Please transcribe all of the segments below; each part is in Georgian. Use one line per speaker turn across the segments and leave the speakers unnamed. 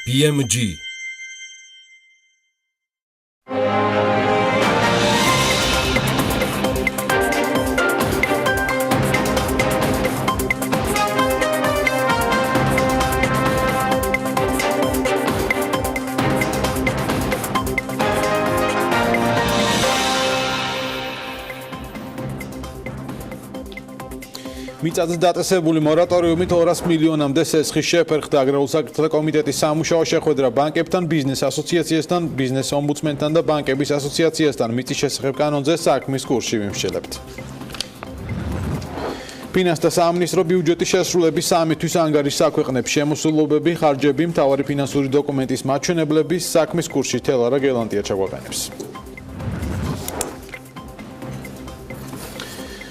BMG. მიწაზე დაწესებული მორატორიუმით 200 მილიონამდე სესხი შეფერხდა აგრარულ საკითხთა კომიტეტის სამუშაო შეხვედრა ბანკებთან, ბიზნეს ასოციაციასთან, ბიზნეს ომბუდსმენთან და ბანკების ასოციაციასთან მიწის შესახებ კანონზე საქმის კურსში ვიმსჯელებთ. ფინანსთა სამინისტრო ბიუჯეტის შესრულების 3 თვის ანგარიშს აქვეყნებს შემოსულობები, ხარჯები, მთავარი ფინანსური დოკუმენტის მაჩვენებლების საქმის კურსში თელარა გელანტია ჩაგვაყენებს.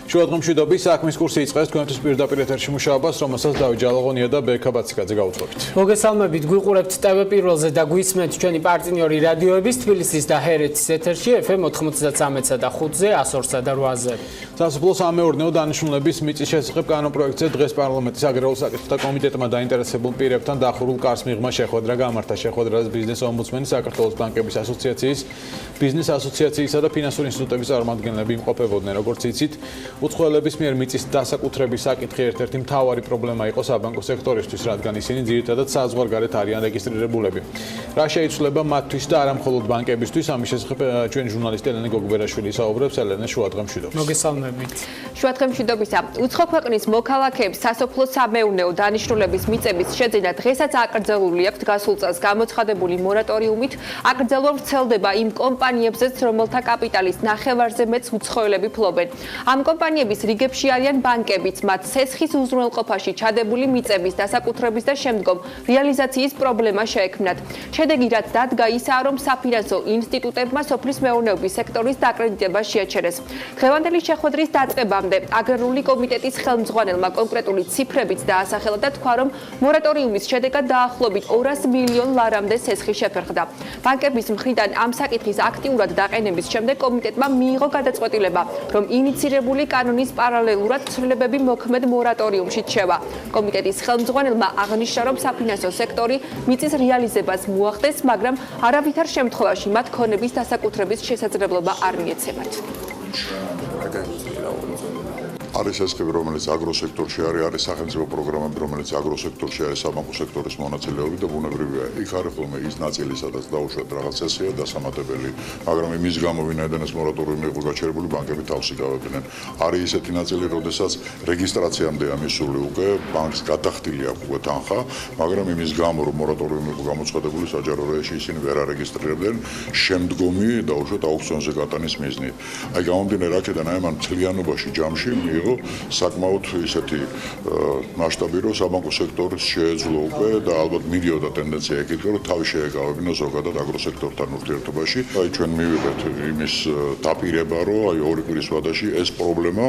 შუადღემშვიდობის საქმის კურსი იწყეს თქვენთვის პირდაპირ ეთერში მუშაობას, რომელსაც დავით ჯალაღონია და ბექა ბაციკაძე გაუძღვებით.
მოგესალმებით, გვიყურებთ TV პირველზე და გვისმენთ ჩვენი პარტნიორი რადიოების თბილისის და ჰერეთის ეთერში FM 93-სა და 5-ზე, 102-სა და 8-ზე.
სასოფლო სამეურნეო დანიშნულების მიწის შესახებ კანონპროექტზე დღეს პარლამენტის აგრარულ საკითხთა კომიტეტმა დაინტერესებულ პირებთან დახურულ კარს მიღმა შეხვედრა გამართა. შეხვედრაზე ბიზნეს ომბუდსმენი, საქართველოს ბანკების ასოციაციის, ბიზნეს ასოციაციისა და ფინანსური ინსტიტუტების წარმომადგენლები იმყოფებოდნენ. როგორც იცით, უცხოელების მიერ მიწის დასაკუთრების საკითხი ერთ-ერთი მთავარი პრობლემა იყო საბანკო სექტორისთვის, რადგან ისინი ძირითადად საზღვარგარეთ არიან რეგისტრირებულები. რა შეიცვლება მათთვის და არა მხოლოდ ბანკებისთვის, ამის შესახებ ჩვენი ჟურნალისტი ელენე გოგბერაშვილი საუბრობს. ელენე, შუადღემშვიდობს.
მოგესალმებით.
შუადღემშვიდობისა. უცხო ქვეყნის მოქალაქეებს სასოფლო სამეურნეო დანიშნულების მიწების შეძენა დღესაც აკრძალული აქვს გასულ წელს გამოცხადებული მორატორიუმით. აკრძალვა ვრცელდება იმ კომპანიებზეც, რომელთა კაპიტალის ნახევარზე მეტს უცხოელები ფლობენ. ამ კომპანიების რიგებში არიან ბანკებიც, მათ სესხის უზრუნველყოფაში ჩადებული მიწების დასაკუთრების და შემდგომ რეალიზაციის პრობლემა შეექმნათ. შედეგი რაც დადგა ისაა, რომ საფინანსო ინსტიტუტებმა სოფლის მეურნეობის სექტორის დაკრედიტება შეაჩერეს. დღევანდელი შეხვედრის დაწყებამდე აგრარული კომიტეტის ხელმძღვანელმა კონკრეტული ციფრებიც დაასახელა და თქვა, რომ მორატორიუმის შედეგად დაახლოებით 200 მილიონ ლარამდე სესხი შეფერხდა. ბანკების მხრიდან ამ საკითხის აქტიურად დაყენების შემდეგ კომიტეტმა მიიღო გადაწყვეტილება, რომ ინიცირებული კანონის პარალელურად ცვლილებები მოქმედ მორატორიუმში რჩება. კომიტეტის ხელმძღვანელმა აღნიშნა, რომ საფინანსო სექტორი მიწის რეალიზებას მოახდენს, მაგრამ არავითარ შემთხვევაში მათ ქონების დასაკუთრების შესაძლებლობა არ მიეცემათ.
არის ესქები, რომელიც აგროსექტორში არის სახელმწიფო პროგრამები, რომელიც აგროსექტორში არის საბანკო სექტორის მონაწილეობით და ბუნებრივია, იქ არის ხოლმე ის ნაწილი, სადაც დაუშვათ რაღაც წესია დასამატებელი, მაგრამ იმის გამო ვინაიდან ეს მორატორიუმი იყო გაჩერებული, ბანკები თავსი გავებდნენ. არის ისეთი ნაწილი, როდესაც რეგისტრაციამდე ამისული უკვე ბანკს გადახდილი აქვს უკვე თანხა, მაგრამ იმის გამო, რომ მორატორიუმი იყო გამოცხადებული, საჯარო რეჟიმში ისინი ვერ არეგისტრირებდნენ შემდგომი დაუშვათ აუქციონზე გატანის მიზნით. აი გამომდინარე აქედან აი მან მთლიანობაში ჯამში მიიღო საკმაოდ ისეთი მასშტაბი, რომ საბანკო სექტორის შეეძლო უკვე და ალბათ მიდიოდა ტენდენცია ეკითხა, რომ თავი შეეკავებინა ზოგადად აგროსექტორთან ურთიერთობაში. აი ჩვენ მივიღეთ იმის დაპირება, რომ აი ორი კვირის ვადაში ეს პრობლემა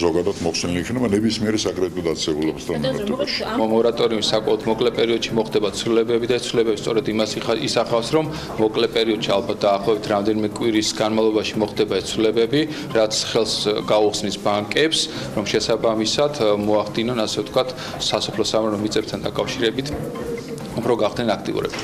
ზოგადად მოხსნილი იქნება ნებისმიერი საკრედიტო დაწესებულებასთან მიმართებაში.
მორატორიუმის საკმაოდ მოკლე პერიოდში მოხდება ცვლილებები და ცვლილებები სწორედ იმას ისახავს, რომ მოკლე პერიოდში ალბათ დაახლოებით რამდენიმე კვირის განმავლობაში მოხდება ეს ცვლილებები, რაც ხელს გაუხსნის ბანკებს, რომ შესაბამისად მოახდინონ, ასე ვთქვათ, სასოფლო სამეურნეო მიწებთან დაკავშირებით უფრო გახდნენ აქტიურები.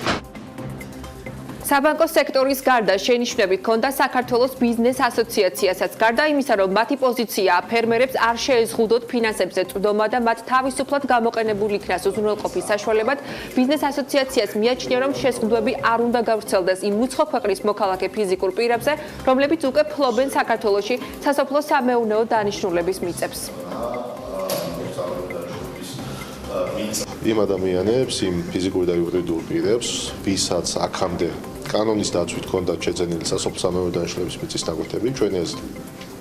საბანკო სექტორის გარდა შენიშვნები ჰქონდა საქართველოს ბიზნეს ასოციაციასაც. გარდა იმისა, რომ მათი პოზიციაა ფერმერებს არ შეეზღუდოთ ფინანსებზე წვდომა და მათ თავისუფლად გამოყენებული იქნას უზრუნველყოფის საშუალებად, ბიზნეს ასოციაციას მიაჩნია, რომ შეზღუდვები არ უნდა გავრცელდეს იმ უცხო ქვეყნის მოქალაქე ფიზიკურ პირებზე, რომლებიც უკვე ფლობენ საქართველოში სასოფლო სამეურნეო დანიშნულების მიწებს.
იმ ადამიანებს, იმ ფიზიკური და იურიდიულ პირებს, ვისაც აქამდე კანონის დაცვით ჰქონდათ შეძენილი სასოფლო სამეურნეო დანიშნულების მიწის ნაკვეთები, ჩვენი ეს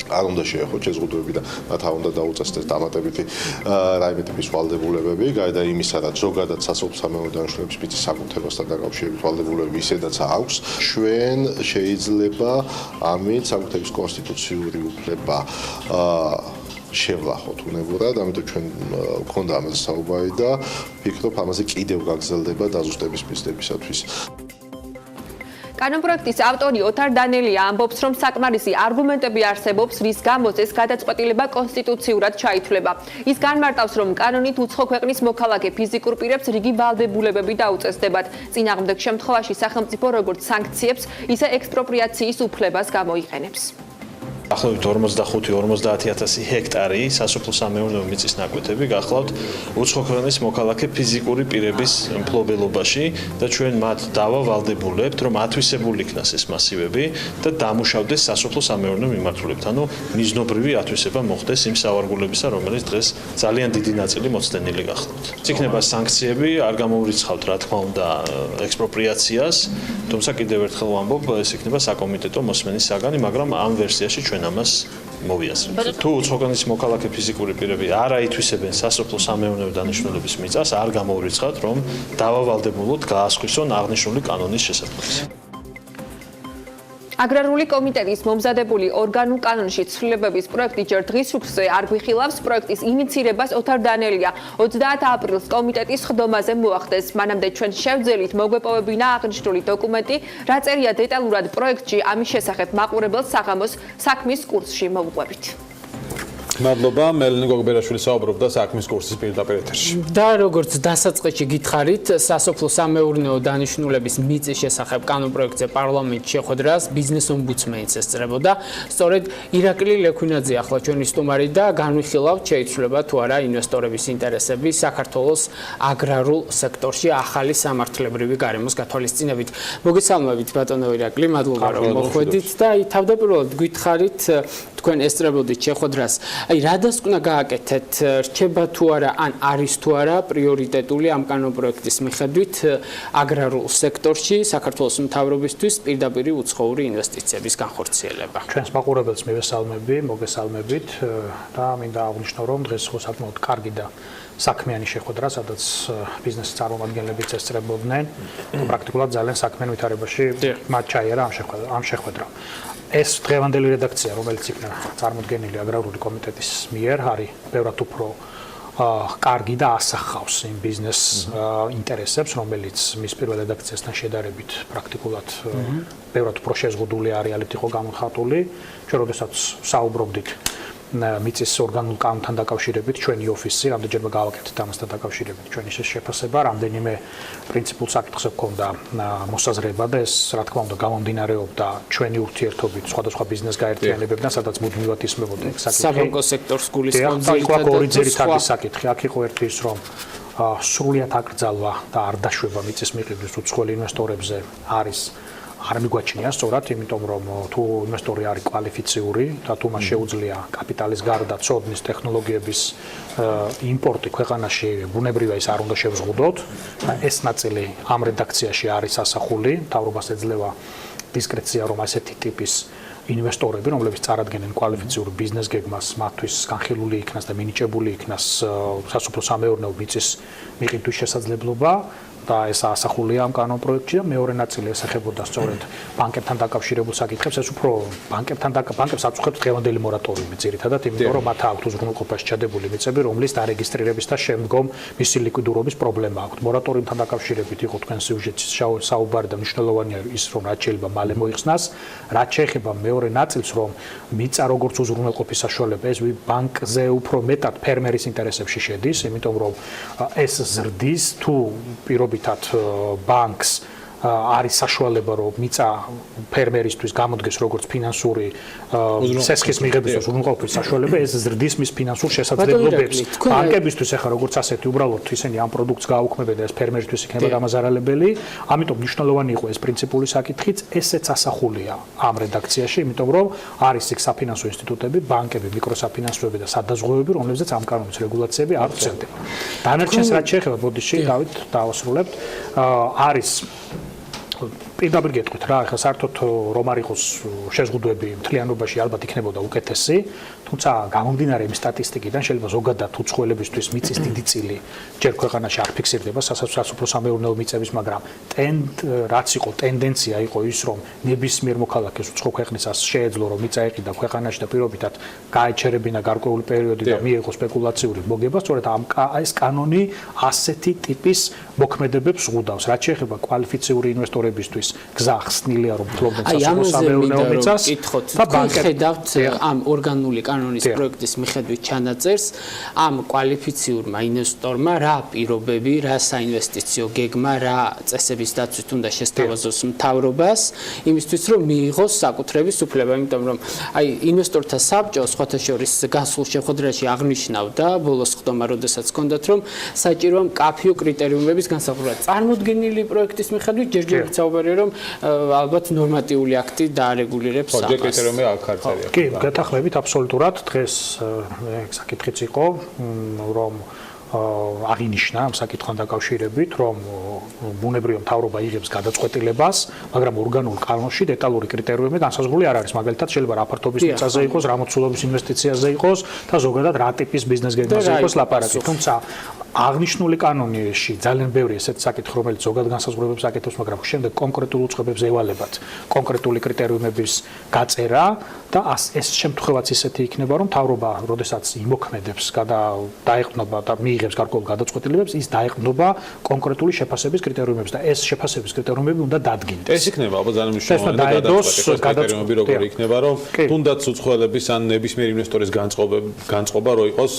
არ უნდა შეეხოთ შეზღუდვები და მათ არ უნდა დაუწესდეს დამატებითი რაიმე ტიპის ვალდებულებები, გარდა იმისა, რაც ზოგადად სასოფლო სამეურნეო დანიშნულების მიწის საკუთრებასთან დაკავშირებით ვალდებულებები ისედაც აქვს, ჩვენ შეიძლება ამით საკუთრების კონსტიტუციური უფლება შევლახოთ უნებურად, ამიტომ ჩვენ გვქონდა ამაზე საუბარი და ვფიქრობ, ამაზე კიდევ გაგრძელდება დაზუსტების მიზნებისათვის.
კანონპროექტის ავტორი ოთარ დანელია ამბობს, რომ საკმარისი არგუმენტები არსებობს, რის გამოც ეს გადაწყვეტილება კონსტიტუციურად ჩაითვლება. ის განმარტავს, რომ კანონით უცხო ქვეყნის მოქალაქე ფიზიკურ პირებს რიგი ვალდებულებები დაუწესდებათ. წინააღმდეგ შემთხვევაში სახელმწიფო როგორც სანქციებს, ისე ექსპროპრიაციის უფლებას გამოიყენებს.
Ახლობით 45-50,000 ჰექტარი სასოფლო-სამეურნეო მიწის ნაკვეთები გახლავთ უცხო ქვეყნის მოქალაქე ფიზიკური პირების მფლობელობაში და ჩვენ მათ დავავალდებულებთ, რომ ათვისებული იქნას ეს მასივები და დამუშავდეს სასოფლო-სამეურნეო მიმართულებით. ანუ მიზნობრივი ათვისება მოხდეს იმ სავარგულებისა, რომელიც დღეს ძალიან დიდი ნაწილი მოცდენილი გახლავთ. იქნება სანქციები, არ გამოურიცხავთ, რა თქმა უნდა, ექსპროპრიაციას, თუმცა კიდევ ერთხელ ვამბობ, ეს იქნება საკომიტეტო მოსმენის საგანი, მაგრამ ამ ვერსიაში ჩვენ ამას მოვიაზრებთ. თუ უცხო ქვეყნის მოქალაქე ფიზიკური პირები არ აითვისებენ სასოფლო-სამეურნეო დანიშნულების მიწას, არ გამოურიცხავთ, რომ დავავალდებულოთ გაასხვისონ აღნიშნული კანონის შესაბამისად.
აგრარული კომიტეტის მომზადებული ორგანულ კანონში ცვლილებების პროექტი ჯერ დღის შუქზე არ გვიხილავს. პროექტის ინიცირებას ოთარ დანელია 30 აპრილს კომიტეტის ხდომაზე მოახდეს. მანამდე ჩვენ შევძელით მოგვეპოვებინა აღნიშნული დოკუმენტი, რა წერია დეტალურად პროექტში, ამის შესახებ მაყურებელს საღამოს საქმის კურსში მოვუყვებით.
მადლობა, მელნი გოგბერაშვილი საუბრობდა საქმის კურსის პირდაპირ ეთერში.
და როგორც დასაწყისში გითხარით, სასოფლო-სამეურნეო დანიშნულების მიწის შესახებ კანონპროექტზე პარლამენტში შეხვედრას ბიზნეს ომბუდსმენიც ესწრებოდა. სწორედ ირაკლი ლექვინაძე ახლა ჩვენი სტუმარი და განვიხილავთ, შეიცვლება თუ არა ინვესტორების ინტერესები საქართველოს აგრარულ სექტორში ახალი სამართლებრივი გარემოს გათვალისწინებით. მოგესალმებით ბატონო ირაკლი, მადლობა რომ მოხვედით და თავდაპირველად გითხარით თქვენ ესწრებოდით შეხვედრას. Აი, რადას უნდა გააკეთეთ, რჩება თუ არა, ან არის თუ არა პრიორიტეტული ამ კანონპროექტის მიხედვით აგრარულ სექტორში საქართველოს მთავრობისთვის პირდაპირი უცხოური ინვესტიციების განხორციელება.
ჩვენს მაყურებელს მოგესალმებით და მინდა აღვნიშნო, რომ დღეს იყო საკმაოდ კარგი და საქმიანი შეხვედრა, სადაც ბიზნესის წარმომადგენლებიც ესწრებოდნენ და პრაქტიკულად ძალიან საქმიან ვითარებაში მათ ჩაიარა ამ შეხვედრა. ეს დღევანდელი რედაქცია, რომელიც იქნა წარმოდგენილი აგრარული კომიტეტის მიერ, არის ბევრად უფრო კარგი და ასახავს იმ ბიზნეს ინტერესებს, რომელიც მის პირველ რედაქციასთან შედარებით პრაქტიკულად ბევრად უფრო შეზღუდული არეალით იყო გამოხატული. ჩვენ როდესაც საუბრობდით მიწის ორგანულ კანონთან დაკავშირებით, ჩვენი ოფისი რამდენჯერმე გავაკეთეთ ამასთან დაკავშირებით ჩვენი შეფასება, რამდენიმე პრინციპულ საკითხზე ჰქონდა მოსაზრება და ეს რა თქმა უნდა გამომდინარეობდა ჩვენი ურთიერთობით სხვადასხვა ბიზნეს გაერთიანებებთან, სადაც მუდმივად ისმებოდა ეს საკითხი.
საბანკო სექტორს გულისხმობს
ორი ძირითადი საკითხი. აქ იყო ერთი ის, რომ სრულიად აკრძალვა და არ დაშვება მიწის მიყიდვის უცხოელ ინვესტორებზე არ მიგვაჩნია სწორად, იმიტომ რომ თუ ინვესტორი არის კვალიფიციური და თუ მას შეუძლია კაპიტალის გარდა ცოდნის ტექნოლოგიების იმპორტი ქვეყანაში, ბუნებრივია ის არ უნდა შევზღუდოთ. ეს ნაწილი ამ რედაქციაში არის ასახული, მთავრობას ეძლევა დისკრეცია, რომ ასეთი ტიპის ინვესტორები, რომლებიც წარადგენენ კვალიფიციური ბიზნეს გეგმას, მათთვის განხილული იქნას და მინიჭებული იქნას სასოფლო-სამეურნეო მიწის მიყიდვის შესაძლებლობა. და ეს ასახულია ამ კანონპროექტში და მეორე ნაწილი ესახებოდა სწორედ ბანკებთან დაკავშირებულ საკითხებს. ეს უფრო ბანკებს აწუხებს დღევანდელი მორატორიუმი ძირითადად, იმიტომ რომ მათ აქვთ უზრუნველყოფაში ჩადებული მიწები, რომლის დარეგისტრირების და შემდგომ მისი ლიკვიდურობის პრობლემა აქვთ. მორატორიუმთან დაკავშირებით იყო თქვენ სიუჟეტში საუბარი და მნიშვნელოვანია ის, რომ რაც შეიძლება მალე მოიხსნას, რაც შეეხება მეორე ნაწილს, რომ მიწა როგორც უზრუნველყოფის საშუალება, ეს ბანკზე უფრო მეტად ფერმერის ინტერესებში შედის, იმიტომ რომ ეს ზრდის თუ პირობითად ბანკს არის საშუალება, რომ მიწა ფერმერისთვის გამოდგეს როგორც ფინანსური სესხის მიღებისთვის უზრუნველყოფის საშუალება, ეს ზრდის მის ფინანსურ შესაძლებლობებს. ბანკებისთვის ახლა როგორც ასეთი უბრალოდ ისინი ამ პროდუქტს გააუქმებენ და ეს ფერმერისთვის იქნება დამაზარალებელი, ამიტომ მნიშვნელოვანი იყო ეს პრინციპული საკითხიც, ესეც ასახულია ამ რედაქციაში, იმიტომ რომ არის იქ საფინანსო ინსტიტუტები, ბანკები, მიკროსაფინანსოები და სადაზღვევები, რომლებზეც ამ კანონის რეგულაციები არ ვრცელდება. დანარჩენს რაც შეეხება, ბოდიში დავასრულებთ, არის პირდაპირ გეტყვით რა, ახლა საერთოდ რომ არ იყოს შეზღუდვები მთლიანობაში ალბათ იქნებოდა უკეთესი, თუმცა გამომდინარე იმ სტატისტიკიდან შეიძლება ზოგადად უცხოელებისთვის მიწის დიდი წილი ჯერ ქვეყანაში არ ფიქსირდება სასოფლო-სამეურნეო მიწების, მაგრამ რაც იყო ტენდენცია იყო ის, რომ ნებისმიერ მოქალაქეს უცხო ქვეყნისას შეეძლო რომ მიწა ეყიდა ქვეყანაში და პირობითად გაეჩერებინა გარკვეული პერიოდი და მიიღო სპეკულაციური მოგება, სწორედ ეს კანონი ასეთი ტიპის მოქმედებებს ზღუდავს, რაც შეეხება კვალიფიციური ინვესტორებისთვის განვითარების გზა ხსნილია რომ ფლობდნენ სასოფლო-სამეურნეო მიწას
და ბანკებთ ამ ორგანული კანონის პროექტის მიხედვით ჩანაწერს ამ კვალიფიციურმა ინვესტორმა რა პირობები, რა საინვესტიციო გეგმა, რა წესების დაცვით უნდა შესთავაზოს მთავრობას იმისთვის რომ მიიღოს საკუთრების უფლება, იმიტომ რომ აი ინვესტორთა საბჭო სხვათა შორის გასულ შეხვედრაში აღნიშნავდა ბოლოს ხდომა, როდესაც ჰქონდათ რომ საჭიროა მკაფიო კრიტერიუმების განსაზღვრება. წარმოდგენილი პროექტის მიხედვით ჯერჯერობით საუბარია რომ ალბათ ნორმატიული აქტი დაარეგულირებს ამას.
კრიტერიუმები აქ არ წერია.
კი, გეთანხმებით აბსოლუტურად. დღეს საკითხიც იყო რომ აღინიშნა ამ საკითხთან დაკავშირებით, რომ ბუნებრივი მთავრობა იღებს გადაწყვეტილებას, მაგრამ ორგანულ კანონში დეტალური კრიტერიუმები განსაზღვრული არ არის. მაგალითად, შეიძლება რა ფართობის მიწაზე იყოს, რა მოცულობის ინვესტიციაზე იყოს და ზოგადად რა ტიპის ბიზნეს გეგმაზე იყოს ლაპარაკი. თუმცა აღნიშნული კანონში ძალიან ბევრი ესეთი საკითხი, რომელიც ზოგადად განსაზღვრებებს აკეთებს, მაგრამ შემდეგ კონკრეტულ უწყებებს ევალებათ კონკრეტული კრიტერიუმების გაწერა და ეს შემთხვევაც ისეთი იქნება, რომ მთავრობა, როდესაც იმოქმედებს, დაეყრდნობა და მიიღებს გარკვეულ გადაწყვეტილებებს, ის დაეყრდნობა კონკრეტული შეფასების კრიტერიუმებს და ეს შეფასების კრიტერიუმები უნდა დადგინდეს.
ეს იქნება ალბათ ძალიან მნიშვნელოვანი კრიტერიუმები, როგორი იქნება, რომ თუნდაც უცხოელების ან ნებისმიერ ინვესტორის განწყობა რო იყოს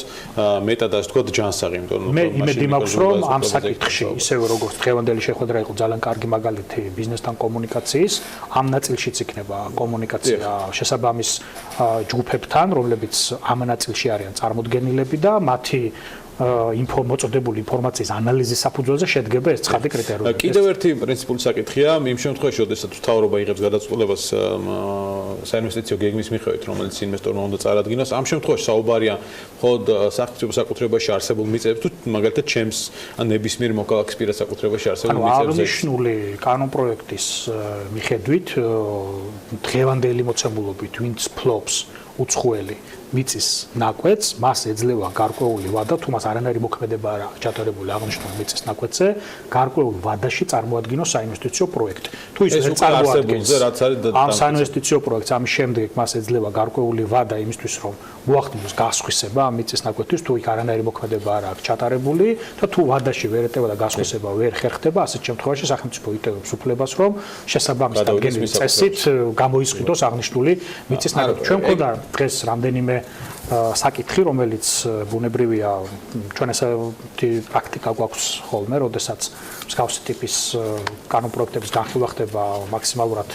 მეტად ასე ვთქვათ ჯანსაღი, იმიტომ რომ
იმედი მაქვს რომ ამ საკითხში ისევე როგორც დღევანდელი შეხვედრა იყო ძალიან კარგი მაგალითი ბიზნესთან კომუნიკაციის, ამ ნაწილშიც იქნება კომუნიკაცია შესაბამის ჯგუფებთან, რომლებიც ამ ნაწილში არიან წარმოდგენილები და მათი მოწოდებული ინფორმაციის ანალიზის საფუძველზე შედგება ეს ცხადი კრიტერიუმები.
კიდევ ერთი პრინციპული საკითხია, იმ შემთხვევაში, როდესაც მთავრობა იღებს გადაწყვეტილებას საინვესტიციო გეგმის მიხედვით, რომელიც ინვესტორმა უნდა წარადგინოს, ამ შემთხვევაში საუბარია მხოლოდ სახელმწიფო საკუთრებაში არსებულ მიწებზე, თუ მაგალითად ჩემს ან ნებისმიერ მოქალაქის პირად საკუთრებაში არსებულ მიწებზე.
აღნიშნული კანონპროექტის მიხედვით დღევანდელი მოცემულობით, ვინც ფლობს უცხოელი მიწის ნაკვეთს, მას ეძლევა გარკვეული ვადა, თუ მას არანაირი მოქმედება არ აქვს ჩატარებული აღნიშნული მიწის ნაკვეთზე, გარკვეულ ვადაში წარმოადგინოს საინვესტიციო პროექტი. თუ ის ვერ წარმოადგენს ამ საინვესტიციო პროექტს, ამის შემდეგ მას ეძლევა გარკვეული ვადა იმისთვის, რომ მოახდინოს გასხვისება ამ მიწის ნაკვეთის, თუ იქ არანაირი მოქმედება არ აქვს ჩატარებული და თუ ვადაში ვერ ეტევა და გასხვისება ვერ ხერხდება, ასეთ შემთხვევაში სახელმწიფო იტევებს უფლებას, რომ შესაბამის დადგენილი წესით გამოისყიდოს აღნიშნული მიწის ნაკვეთი. ჩვენ მქონდა დღეს რამდენიმე საკითხი, რომელიც ბუნებრივია, ჩვენ ესეთი პრაქტიკა გვაქვს ხოლმე, როდესაც მსგავსი ტიპის კანონპროექტების განხილვა ხდება მაქსიმალურად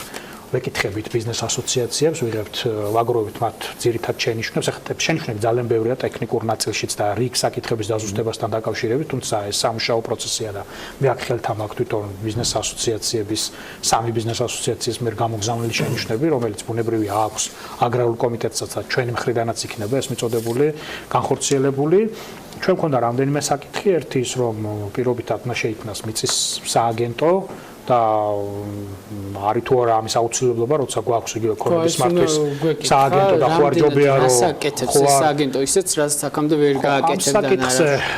ვეკითხებით ბიზნეს ასოციაციებს, ვიღებთ ვაგროვებთ მათ ძირითად შენიშვნებს, ახლა შენიშვნები ძალიან ბევრია ტექნიკურ ნაწილშიც და რიგ საკითხების დაზუსტებასთან დაკავშირებით, თუმცა ეს სამუშაო პროცესია და მე აქ ხელთან მაქვს თვითონ ბიზნეს ასოციაციების, სამი ბიზნეს ასოციაციის მიერ გამოგზავნილი შენიშვნები, რომელიც ბუნებრივია აქვს აგრარულ კომიტეტსაც და ჩვენი მხრიდანაც იქნება ეს მიწოდებული, განხორციელებული. ჩვენ მქონდა რამდენიმე საკითხი, ერთი ის რომ პირობითად უნდა შეიქმნას მიწის სააგენტო და არის თუ არა ამის აუცილებლობა, როცა გვაქვს იგივე ქონების მართვის სააგენტო და ხوارჯობია რომ
საკეთებს ეს სააგენტო ისეც რაც აქამდე ვერ გააკეთებდა და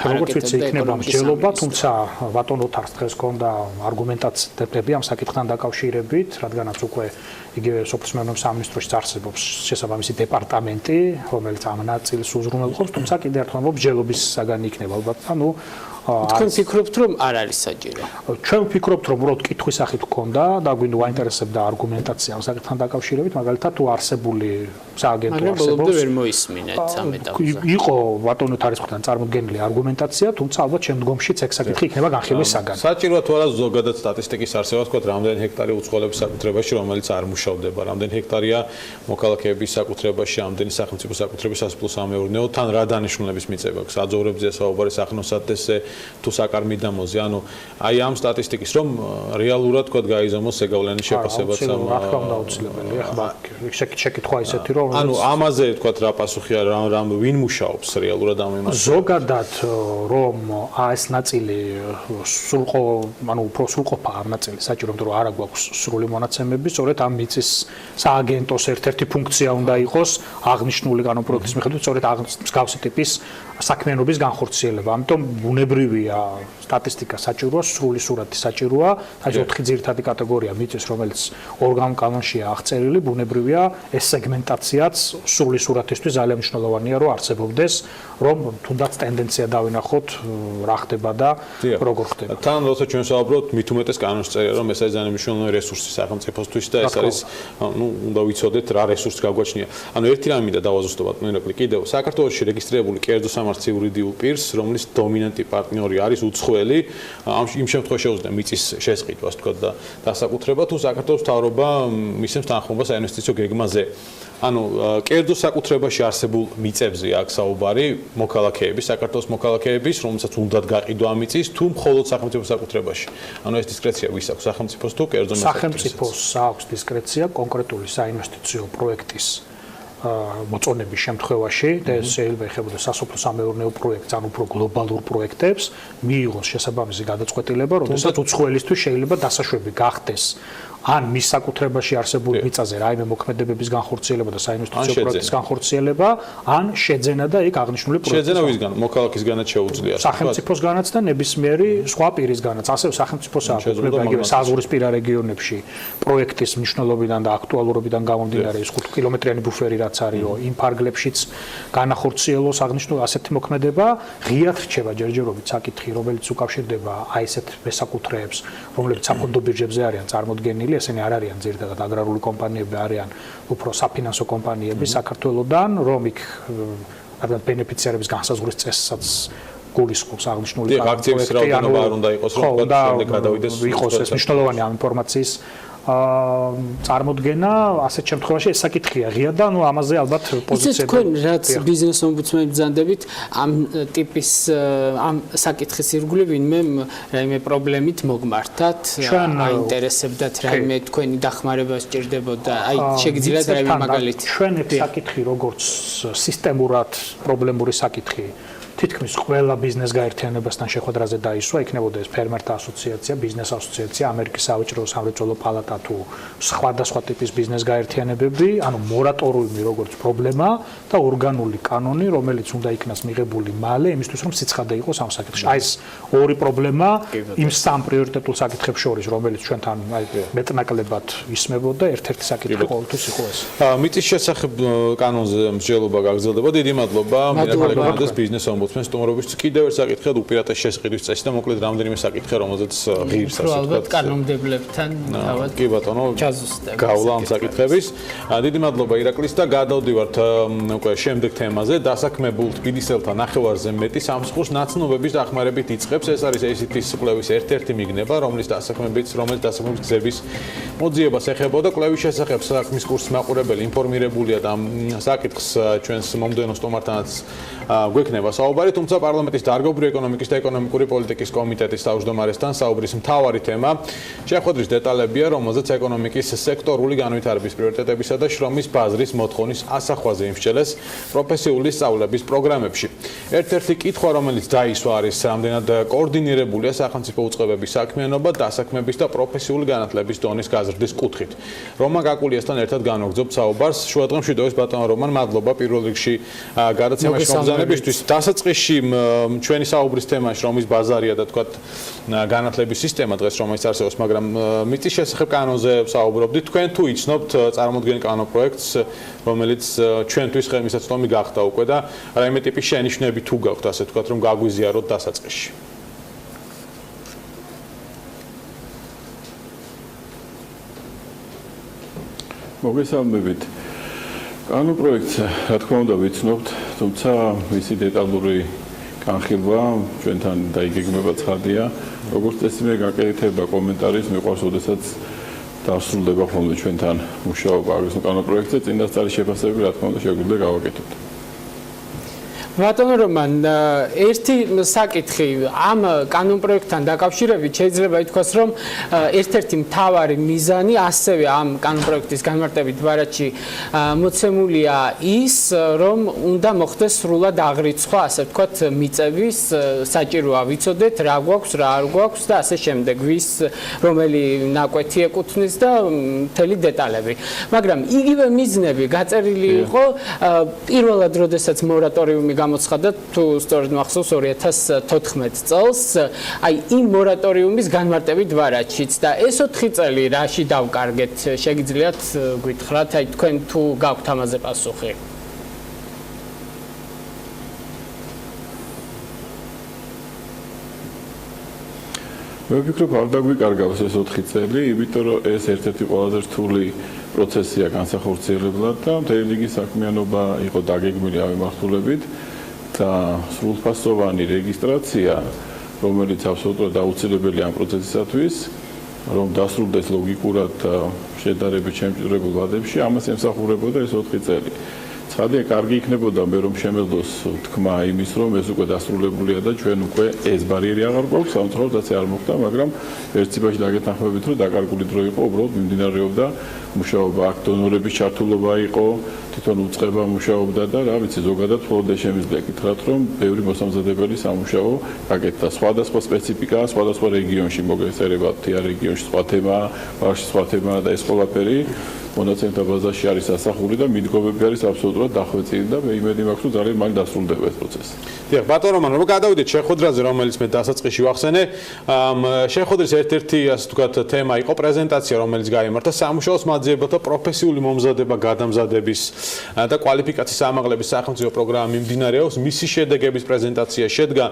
როგორც ვიცი იქნება მსჯელობა, თუმცა ბატონ ოთარს დღეს ჰქონდა არგუმენტაციები ამ საკითხთან დაკავშირებით, რადგანაც უკვე იგივე სოფლის მეურნეობის სამინისტროში არსებობს შესაბამისი დეპარტამენტი, რომელიც ამ ნაწილს უზრუნველყოფს, თუმცა კიდევ ერთხელ მსჯელობის საგანი იქნება ალბათ, ანუ
თქვენ ფიქრობთ რომ არ არის საჭირო?
ჩვენ ვფიქრობთ რომ უბრალოდ კითხვის სახით გქონდა და გვინდა აინტერესებდა არგუმენტაცია ამ საკითხთან დაკავშირებით, მაგალითად თუ არსებული სააგენტო არსებობს.
მაგრამ ვერ მოისმინეთ ამ ეტაპზე.
იყო ბატონო თარისხთან წარმოდგენილი არგუმენტაცია, თუმცა ალბათ შემდგომშიც ეს საკითხი იქნება განხილვის საგანი.
საჭიროა თუ არა ზოგადად სტატისტიკის არსება, თქვა რამდენი ჰექტარი უცხოელების საკუთრებაში, რომელიც არ მუშავდება, რამდენი ჰექტარია მოქალაქეების საკუთრებაში, რამდენი სახელმწიფო საკუთრების სასოფლო-სამეურნეო, თან რა დანიშნულების მიწება აქვს, აძოვრებზეა საუბარი, სახნოსათესზე თუ საკარმიდამოზე, ანუ აი ამ სტატისტიკის რომ რეალურად თქვა გაიზომოს ზეგავლენის შეფასებაც ამ
რა თქმა უნდა აუცილებელია. ახლა შეკითხვა ისეთი რომ
ანუ ამაზე თქვა რა პასუხია, რა ვინ მუშაობს რეალურად ამ იმაზე?
ზოგადად რომ ეს ნაწილი უფრო სრულყოფა ამ ნაწილი საჭირო, რომ არა გვაქვს სრული მონაცემები, სწორედ ამ მიწის სააგენტოს ერთ-ერთი ფუნქცია უნდა იყოს აღნიშნული კანონპროექტის მიხედვით, სწორედ მსგავსი ტიპის საქმიანობის განხორციელება. ამიტომ ბუნებრივია ბუნებრივია სტატისტიკა საჭიროა, სრული სურათი საჭიროა, აი 4 ძირითადი კატეგორია მიწის, რომელიც ორგანულ კანონშია აღწერილი, ბუნებრივია ეს სეგმენტაციაც სრული სურათისთვის ძალიან მნიშვნელოვანია, რომ არსებობდეს, რომ თუნდაც ტენდენცია დავინახოთ, რა ხდება და როგორ ხდება.
თან როცა ჩვენ ვსაუბრობთ, მით უმეტეს კანონში წერია, რომ ეს არის ძალიან მნიშვნელოვანი რესურსი სახელმწიფოსთვის და ეს არის, უნდა ვიცოდეთ რა რესურსს გაგვაჩნია. ერთი რამე მინდა დავაზუსტოთ, ირაკლი, კიდევ საქართველოში რეგისტრირებული კერძო სამართლის იურიდიულ პირს, რომლის დომინანტი პარტნიორი არის უცხოელი, იმ შემთხვევაში შეუძლია მიწის შესყიდვას თქვა და დასაკუთრება თუ საქართველოს მთავრობა მისცემს თანხმობა საინვესტიციო გეგმაზე. ანუ კერძო საკუთრებაში არსებულ მიწებზე აქვს საუბარი მოქალაქეების, საქართველოს მოქალაქეების, რომელსაც უნდათ გაყიდვა მიწის თუ მხოლოდ სახელმწიფო საკუთრებაში. ანუ ეს დისკრეცია ვის აქვს, სახელმწიფოს თუ კერძო
სახელმწიფოს აქვს დისკრეცია კონკრეტული საინვესტიციო პროექტის მოწონების შემთხვევაში და ეს შეიძლება ეხებოდეს სასოფლო-სამეურნეო პროექტს, ან უფრო გლობალურ პროექტებს, მიიღოს შესაბამისი გადაწყვეტილება, როდესაც უცხოელისთვის შეიძლება დასაშვები გახდეს ან მის საკუთრებაში არსებული მიწაზე რაიმე მოქმედებების განხორციელება და საინვესტიციო პროექტის განხორციელება, ან შეძენა და იქ აღნიშნული პროექტის.
შეძენა ვისგან? მოქალაქისგანაც შეუძლია.
სახელმწიფოსგანაც და ნებისმიერი სხვა პირისგანაც. ასევე სახელმწიფოს აქვს უფლება იგივე საზღვრისპირა რეგიონებში პროექტის მნიშვნელობიდან და აქტუალურობიდან გამომდინარე ის 5 კილომეტრიანი ბუფერი რაც არისო, იმ ფარგლებშიც განახორციელოს აღნიშნული ასეთი მოქმედება, ღიად რჩება ჯერჯერობით საკითხი, რომელიც უკავშირდება აი ესეთ მესაკუთრეებს, რომლებიც საფონდო ბირჟებზე არიან წარმოდგენილი, ესენი არ არიან ძირითადად აგრარული კომპანიები, არიან უფრო საფინანსო კომპანიები საქართველოსდან, რომ იქ რადგან ბენეფიციარების განსაზღვრის წესსაც გულისხმობს აღნიშნული
აქტიების რაოდენობა არ უნდა იყოს, რომ შემდეგ გადავიდეს
იყოს ეს მნიშვნელოვანი ამ ინფორმაციის წარმოდგენა, ასეთ შემთხვევაში ეს საკითხია ღია და ნუ ამაზე ალბათ პოზიციები.
თქვენ რაც ბიზნეს ომბუდსმენი ბრძანდებით ამ ტიპის ამ საკითხის ირგვლივ ვინმე რაიმე პრობლემით მოგმართათ, აინტერესებდათ რაიმე თქვენი დახმარება სჭირდებოდა, აი შეგიძლიათ რაიმე მაგალითი.
ჩვენ ეს საკითხი როგორც სისტემურად პრობლემური საკითხი თითქმის ყველა ბიზნეს გაერთიანებასთან შეხვედრაზე დაისვა, იქნებოდა ეს ფერმერთა ასოციაცია, ბიზნეს ასოციაცია, ამერიკის საავეჭრო სამრეწველო პალატა თუ სხვადასხვა ტიპის ბიზნეს გაერთიანებები, ანუ მორატორიუმი როგორც პრობლემა და ორგანული კანონი, რომელიც უნდა იქნას მიღებული მალე, იმისთვის რომ სიცხადე იყოს ამ საკითხში. აი ეს ორი პრობლემა იმ სამ პრიორიტეტულ საკითხებს შორის, რომელიც ჩვენთან აი მეტნაკლებად ისმებოდა, ერთ-ერთი საკითხი ყოველთვის იყო ეს.
მიწის შესახებ კანონზე მსჯელობა გაგრძელდება. დიდი მადლობა. მირაკლი ბიზნეს ომბუდსმენს სტუმრობის კიდევ ერთ საკითხად უპირატეს შესყიდვის წესი და მოკლედ რამდენიმე საკითხი, რომელზეც ღირს ასე ვთქვათ.
ალბათ კანონმდებლებთან თავად.
კი ბატონო, გავლა ამ საკითხების. დიდი მადლობა ირაკლის და გადავდივართ უკვე შემდეგ თემაზე. დასაქმებულ თბილისელთა ნახევარზე მეტი სამსხურს ნაცნობების დახმარებით იწყებს. ეს არის ACT-ის კვლევის ერთ-ერთი მიგნება, რომელიც დასაქმების გზების მოძიებას ეხებოდა. კვლევის შესახებ საქმის კურსის მაყურებელი ინფორმირებულია და ამ საკითხს ჩვენს მომდევნო სტუმართანაც გვექნება საუბარი, თუმცა პარლამენტის დარგობრივი ეკონომიკის და ეკონომიკური პოლიტიკის კომიტეტის თავმჯდომარესთან საუბრის მთავარი თემა შეხვედრის დეტალებია, რომელზეც ეკონომიკის სექტორული განვითარების პრიორიტეტებისა და შრომის ბაზრის მოთხოვნის ასახვაზე იმსჯელეს პროფესიული სწავლების პროგრამებში. ერთ-ერთი კითხვა, რომელიც დაისვა, არის რამდენად კოორდინირებულია სახელმწიფო უწყებების საქმიანობა დასაქმების და პროფესიული განათლების დონის გაზრდის კუთხით. რომან გაკულიასთან ერთად განვაგრძობთ საუბარს. შუადღემ მშვიდობის ბატონო რომან, მადლობა პირველ რიგში გადაცემაში მომზადებისთვის. დასაწყისში ჩვენი საუბრის თემა შრომის ბაზარია და თქვათ განათლების სისტემა დღეს რომელიც არსებობს, მაგრამ მიწის შესახებ კანონზე ვსაუბრობდით. თქვენ თუ იცნობთ წარმოდგენილ კანონპროექტს, რომელიც ჩვენთვის ხელმისაწვდომი გახდა უკვე და რაიმე ტიპის შენიშვნები თუ გაქვთ, ასე ვთქვათ, რომ გაგვიზიაროთ დასაწყისში.
მოგესალმებით. კანონპროექტს, რა თქმა უნდა, ვიცნობთ, თუმცა მისი დეტალური განხილვა ჩვენთან დაიგეგმება ცხადია. როგორც წესი მე გაკეთება კომენტარის მიყვარს, ოდესაც დასრულდება ხოლმე ჩვენთან მუშაობა აგრეს კანონპროექტზე, წინასწარი შეფასებები, რა თქმა უნდა, შეგვიძლია გავაკეთოთ.
ბატონო რომან, ერთი საკითხი ამ კანონპროექტთან დაკავშირებით შეიძლება ითქვას, რომ ერთ-ერთი მთავარი მიზანი ასევე ამ კანონპროექტის განმარტებით ბარათში მოცემულია ის, რომ უნდა მოხდეს სრულად აღრიცხვა, ასე ვთქვათ, მიწების საჭიროა ვიცოდეთ, რა გვაქვს, რა არ გვაქვს და ასე შემდეგ, ვის რომელი ნაკვეთი ეკუთვნის და მთელი დეტალები. მაგრამ იგივე მიზნები გაწერილი იყო პირველად, როდესაც მორატორიუმი გამოცხადა თუ სწორედ მახსოვს 2014 წელს, აი იმ მორატორიუმის განმარტებით ვარაჩიც და ეს 4 წელი რაში დავკარგეთ, შეგიძლიათ გითხრათ, აი თქვენ თუ გაქვთ ამაზე პასუხი?
მე ვფიქრობ, არ დაგვიკარგავს ეს 4 წელი, იმიტომ რომ ეს ერთ-ერთი ყველაზე რთული პროცესია განსახორციელებლად და მთელი რიგი საქმიანობა იყო დაგეგმილი ამ მიმართულებით და სრულფასოვანი რეგისტრაცია, რომელიც აბსოლუტურად აუცილებელი ამ პროცესისათვის, რომ დასრულდეს ლოგიკურად შედარებით შემჭირებულ ვადებში, ამას ემსახურებოდა ეს 4 წელი. ცხადია, კარგი იქნებოდა მე რომ შემეძლოს თქმა იმის, რომ ეს უკვე დასრულებულია და ჩვენ უკვე ეს ბარიერი აღარ გვაქვს, სამწუხაროდ ასე არ მოხდა, მაგრამ ერთ ციფრში დაგეთანხმებით, რომ დაკარგული დრო იყო, უბრალოდ მიმდინარეობდა მუშაობა, აქ დონორების ჩართულობა იყო, თვითონ უწყება მუშაობდა და რა ვიცი, ზოგადად მხოლოდ შემიძლია გითხრათ, რომ ბევრი მოსამზადებელი სამუშაო გაკეთდა. სხვადასხვა სპეციფიკაა, სხვადასხვა რეგიონში მოგესწრება, თია რეგიონში სხვა თემაა, ბავშვი სხვა თემაა და ეს ყველაფერი მონაცემთა ბაზაში არის ასახული და მიდგომები არის აბსოლუტურად დახვეწილი და მე იმედი მაქვს, რომ ძალიან მალე დასრულდება ეს პროცესი.
დიახ, ბატონ რომან, რომ გადავიდეთ შეხვედრაზე, რომელიც მე დასაწყისში ვახსენე, შეხვედრის ერთ-ერთი ასე ვთქვათ თემა იყო პრეზენტაცია, რომელიც გაიმართა სამუშაოს მაძიებელთა პროფესიული მომზადება, გადამზადების და კვალიფიკაციის ამაღლების სახელმწიფო პროგრამა მიმდინარეობს, მისი შედეგების პრეზენტაცია შედგა.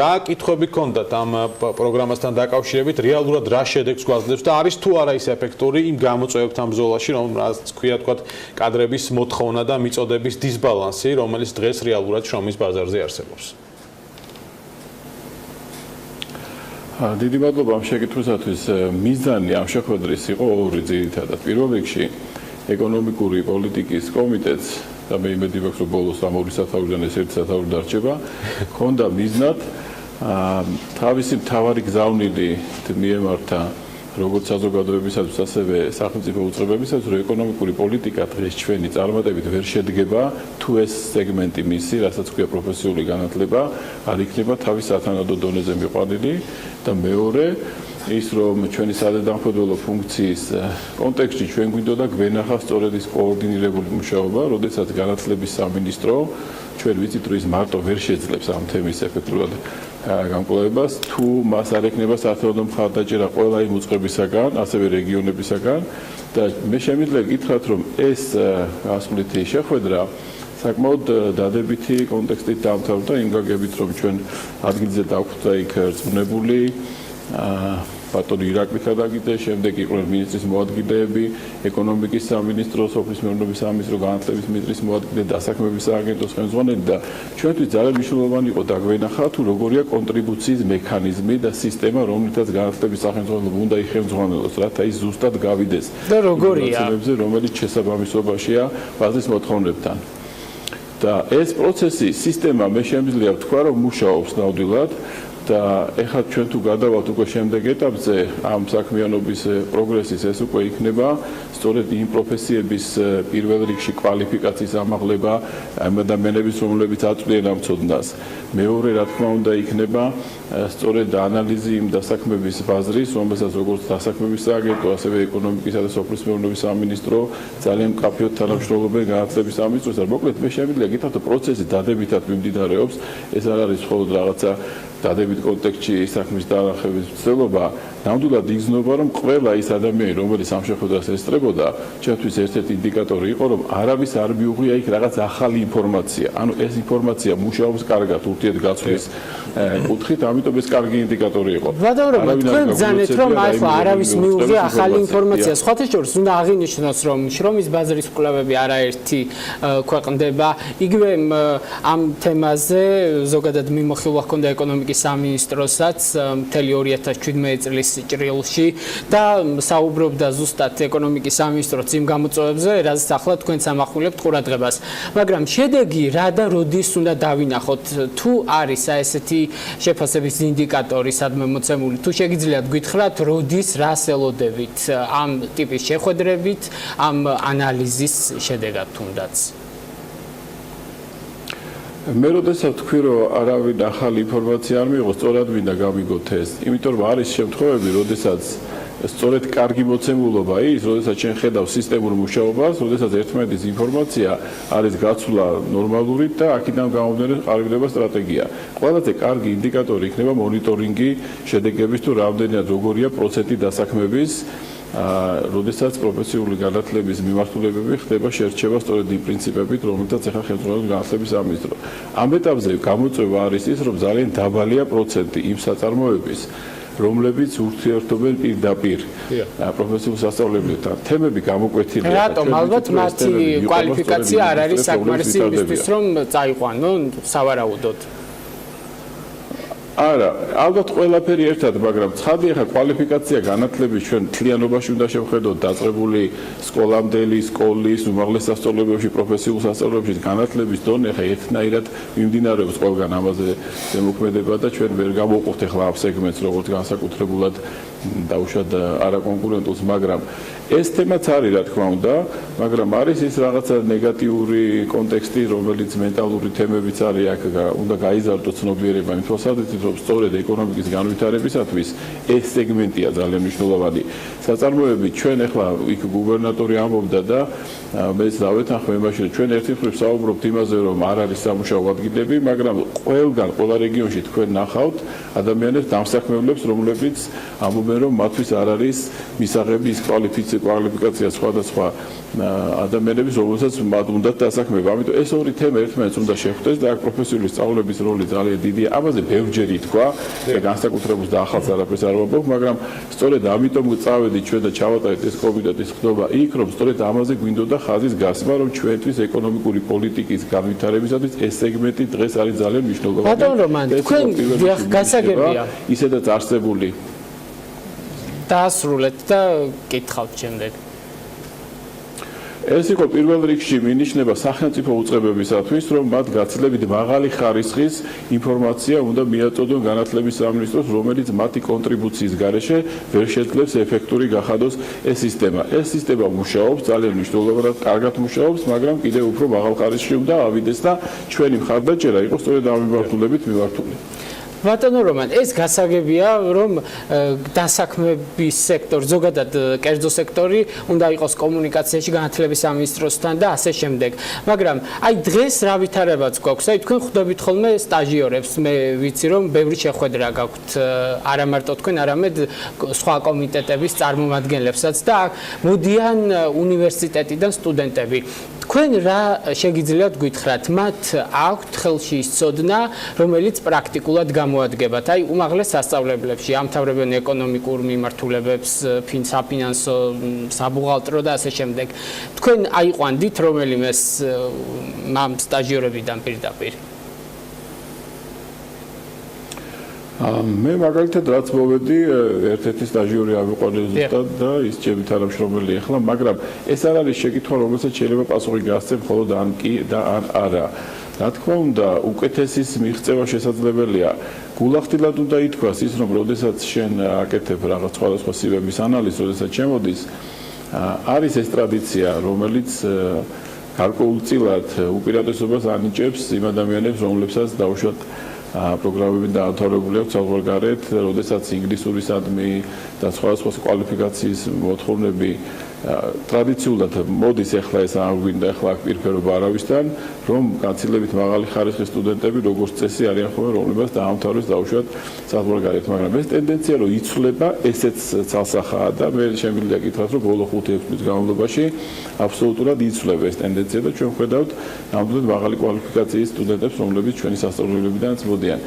რა კითხვები ჰქონდათ ამ პროგრამასთან დაკავშირებით, რეალურად რა შედეგს გვაძლევს და არის თუ არა ის ეფექტური იმ გამოწვევებთან ბრძოლაში, რომელიც ქვია თქვათ კადრების მოთხოვნა და მიწოდების დისბალანსი, რომელიც დღეს რეალურად შრომის ბაზარზე არსებობს.
დიდი მადლობა ამ შეკითხვისათვის. მიზანი ამ შეხვედრის იყო ორი ძირითადად. პირველ რიგში ეკონომიკური პოლიტიკის კომიტეტს და მე იმედი მაქვს, რომ ბოლოს ამ 2 საათიდან ეს 1 საათი დარჩება, ჰქონდა მიზნად თავისი მთავარი გზავნილი მიემართა როგორც საზოგადოებისათვის, ასევე სახელმწიფო უწყებებისათვის, რომ ეკონომიკური პოლიტიკა დღეს ჩვენი წარმატებით ვერ შედგება, თუ ეს სეგმენტი მისი, რასაც ქვია პროფესიული განათლება, არ იქნება თავის სათანადო დონეზე მიყვანილი და მეორე ის რომ ჩვენი სადამხედველო ფუნქციის კონტექსტში ჩვენ გვინდოდა გვენახა სწორედ ის კოორდინირებული მუშაობა, როდესაც განათლების სამინისტრო ჩვენ ვიცით, რომ ის მარტო ვერ შეძლებს ამ თემის ეფექტურად გამკვლევებას, თუ მას არ ექნება საერთოდ მხარდაჭერა ყველა იმ უწყებისაგან, ასევე რეგიონებისაგან და მე შემიძლია გითხრათ, რომ ეს გასვლითი შეხვედრა საკმაოდ დადებითი კონტექსტით დაამთავრდა იმ გაგებით, რომ ჩვენ ადგილზე დაგვხვდა იქ რწმუნებული ბატონი ირაკლი ქადაგიძე, შემდეგ იყვნენ მინისტრის მოადგილეები, ეკონომიკის სამინისტრო, სოფლის მეურნეობის სამინისტრო, განათლების მინისტრის მოადგილე, დასაქმების სააგენტოს ხელმძღვანელი და ჩვენთვის ძალიან მნიშვნელოვანი იყო დაგვენახა, თუ როგორია კონტრიბუციის მექანიზმი და სისტემა, რომლითაც განათლების სახელმძღვანელობა უნდა იხელმძღვანელოს, რათა ის ზუსტად გავიდეს
და როგორია,
რომელიც შესაბამისობაშია ბაზრის მოთხოვნებთან. და ეს პროცესი, სისტემა მე შემიძლია ვთქვა, რომ მუშაობს ნამდვილად და ეხლა ჩვენ თუ გადავალთ უკვე შემდეგ ეტაპზე ამ საქმიანობის პროგრესის ეს უკვე იქნება სწორედ იმ პროფესიების პირველ რიგში კვალიფიკაციის ამაღლება ამ ადამიანების რომლებიც აწვდიან ამ ცოდნას მეორე რა თქმა უნდა იქნება სწორედ ანალიზი იმ დასაქმების ბაზრის რომელსაც როგორც დასაქმების სააგენტო ასევე ეკონომიკისა და სოფლის მეურნეობის სამინისტრო ძალიან მკაფიოდ თანამშრომლობენ განათლების სამინისტროს და მოკლედ მე შემიძლია გითხრათ რომ პროცესი დადებითად მიმდინარეობს ეს არ არის მხოლოდ რაღაცა დადებით კონტექსტში საქმის დაახების ცდელობა ნამდვილად იგრძნობა რომ ყველა ის ადამიანი რომელიც ამ შეხვედრას ესწრებოდა ჩვენთვის ერთ-ერთი ინდიკატორი იყო რომ არავის არ მიუღია იქ რაღაც ახალი ინფორმაცია ანუ ეს ინფორმაცია მუშაობს კარგად ურთიერთგაცვლის კუთხით ამიტომ ეს კარგი ინდიკატორი იყო
ვადაურობა თქვენ ბრძანეთ რომ ახლა არავის მიუღია ახალი ინფორმაცია სხვათა შორის უნდა აღინიშნოს რომ შრომის ბაზრის კვლევები არაერთი ქვეყნდება იგივე ამ თემაზე ზოგადად მიმოხილვა ჰქონდა ეკონომიკის სამინისტროსაც მთელი 2017 წლის ჭრილში და საუბრობდა ზუსტად ეკონომიკის სამინისტროც იმ გამოწვევებზე, რაზეც ახლა თქვენც ამახვილებთ ყურადღებას. მაგრამ შედეგი რა და როდის უნდა დავინახოთ? თუ არის ესეთი შეფასების ინდიკატორი სადმე მოცემული, თუ შეგიძლიათ გითხრათ, როდის რას ელოდებით ამ ტიპის შეხვედრებით, ამ ანალიზის შედეგად თუნდაც?
მე როდესაც თქვი რომ არავინ ახალი ინფორმაცია არ მიიღო, სწორად მინდა გავიგოთ ეს. იმიტომ რომ არის შემთხვევები, როდესაც სწორედ კარგი მოცემულობა ის, როდესაც ჩვენ ხედავ სისტემურ მუშაობას, როდესაც ერთმანეთის ინფორმაცია არის გაცვლა ნორმალური და აქედან გამომდინარე ყალიბდება სტრატეგია. ყველაზე კარგი ინდიკატორი იქნება მონიტორინგი შედეგების თუ რამდენად როგორია პროცენტი დასაქმების როდესაც პროფესიული განათლების მიმართულებები ხდება შერჩევა სწორედ იმ პრინციპებით, რომელთაც ახლა ხელმძღვანელობის განათლების სამინისტრო. ამ ეტაპზე გამოწვევა არის ის, რომ ძალიან დაბალია პროცენტი იმ საწარმოების, რომლებიც ურთიერთობენ პირდაპირ პროფესიულ სასწავლებლებთან. თემები გამოკვეთილია.
რატომ ალბათ მათი კვალიფიკაცია არ არის საკმარისი იმისთვის, რომ წაიყვანონ სავარაუდოდ?
არა, ალბათ ყველაფერი ერთად, მაგრამ ცხადია ხა კვალიფიკაცია განათლების ჩვენ თლიანობაში უნდა შევხედოთ დაწყებული სკოლამდელი, სკოლის, უმაღლეს სასწავლებლებში, პროფესიულ სასწავლებლებში განათლების დონე ხა ერთნაირად მიმდინარეობს ყველგან ამაზე ზემოქმედება და ჩვენ ვერ გავუყოფთ ახლა ამ სეგმენტს როგორც განსაკუთრებულად დაუშვათ არაკონკურენტულს, მაგრამ ეს თემაც არის რა თქმა უნდა, მაგრამ არის ის რაღაცა ნეგატიური კონტექსტი, რომელიც მენტალური თემებიც არის აქ უნდა გაიზარდოს ცნობიერება იმ თვალსაზრისით, რომ სწორედ ეკონომიკის განვითარებისათვის ეს სეგმენტია ძალიან მნიშვნელოვანი. საწარმოები ჩვენ ახლა იქ გუბერნატორი ამბობდა და მეც დავეთანხმე იმაში, რომ ჩვენ ერთი მხრივ საუბრობთ იმაზე, რომ არ არის სამუშაო ადგილები, მაგრამ ყველა რეგიონში თქვენ ნახავთ ადამიანებს დამსაქმებლებს, რომლებიც ამბობენ, რომ მათთვის არ არის მისაღები ის კვალიფიკაცია სხვადასხვა ადამიანების, რომელსაც მათ უნდათ დასაქმება. ამიტომ ეს ორი თემა ერთმანეთს უნდა შეხვდეს და აქ პროფესიული სწავლების როლი ძალიან დიდია. ამაზე ბევრჯერ ითქვა და განსაკუთრებულს და ახალს არაფერს არ ვამბობ, მაგრამ სწორედ ამიტომ წავედით ჩვენ და ჩავატარეთ ეს კომიტეტის ხდობა იქ, რომ სწორედ ამაზე გვინდოდა ხაზის გასმა, რომ ჩვენთვის ეკონომიკური პოლიტიკის განვითარებისათვის ეს სეგმენტი დღეს არის ძალიან მნიშვნელოვანი.
ბატონ რომან, თქვენ გასაგებია
ისედაც არსებული
დაასრულეთ და კითხავთ შემდეგ.
ეს იყო პირველ რიგში მინიშნება სახელმწიფო უწყებებისათვის, რომ მათ გაცილებით მაღალი ხარისხის ინფორმაცია უნდა მიაწოდონ განათლების სამინისტროს, რომელიც მათი კონტრიბუციის გარეშე ვერ შეძლებს ეფექტური გახადოს ეს სისტემა. ეს სისტემა მუშაობს, ძალიან მნიშვნელოვნად, კარგად მუშაობს, მაგრამ კიდევ უფრო მაღალ ხარისხში უნდა ავიდეს და ჩვენი მხარდაჭერა იყოს სწორედ ამ მიმართულებით მიმართული.
ბატონო რომან, ეს გასაგებია, რომ დასაქმების სექტორი, ზოგადად კერძო სექტორი უნდა იყოს კომუნიკაციაში განათლების სამინისტროსთან და ასე შემდეგ. მაგრამ აი დღეს რა ვითარებაც გვაქვს? აი თქვენ ხვდებით ხოლმე სტაჟიორებს, მე ვიცი რომ ბევრი შეხვედრა გაქვთ არა მარტო თქვენ, არამედ სხვა კომიტეტების წარმომადგენლებსაც და მოდიან უნივერსიტეტიდან სტუდენტები. თქვენ რა შეგიძლიათ გითხრათ? მათ აქვთ ხელში ის ცოდნა, რომელიც პრაქტიკულად გამოადგებათ. აი უმაღლეს სასწავლებლებში ამთავრებენ ეკონომიკურ მიმართულებებს, საფინანსო, საბუღალტრო და ასე შემდეგ. თქვენ აიყვანდით რომელიმე ამ სტაჟიორებიდან პირდაპირ?
მე მაგალითად რაც მოვედი, ერთ-ერთი სტაჟიორი ავიყვანე ზუსტად და ის ჩემი თანამშრომელი ახლა, მაგრამ ეს არ არის შეკითხვა, რომელსაც შეიძლება პასუხი გასცემ მხოლოდ ან კი და ან არა. რა თქმა უნდა, უკეთესის მიღწევა შესაძლებელია. გულახდილად უნდა ითქვას ის, რომ როდესაც შენ აკეთებ რაღაც სხვადასხვა სიბების ანალიზს, როდესაც შემოდის, არის ეს ტრადიცია, რომელიც გარკვეულწილად უპირატესობას ანიჭებს იმ ადამიანებს, რომლებსაც დაუშვათ პროგრამები დაამთავრებული აქვს საზღვარგარეთ, როდესაც ინგლისურისადმი და სხვადასხვა კვალიფიკაციის მოთხოვნები ტრადიციულად მოდის ახლა ეს აღვინდა ახლა აქ პირფერობა არავისთან, რომ გაცილებით მაღალი ხარისხის სტუდენტები როგორც წესი არიან ხოლმე, რომლებსაც დაამთავრეს დაუშვათ საზღვარგარეთ, მაგრამ ეს ტენდენცია რომ იცვლება, ესეც ცალსახაა და მე შემიძლია გითხრათ, რომ ბოლო 5-6 წლის განმავლობაში აბსოლუტურად იცვლება ეს ტენდენცია და ჩვენ ხედავთ ნამდვილად მაღალი კვალიფიკაციის სტუდენტებს, რომლებიც ჩვენი სასწავლებლებიდანაც მოდიან.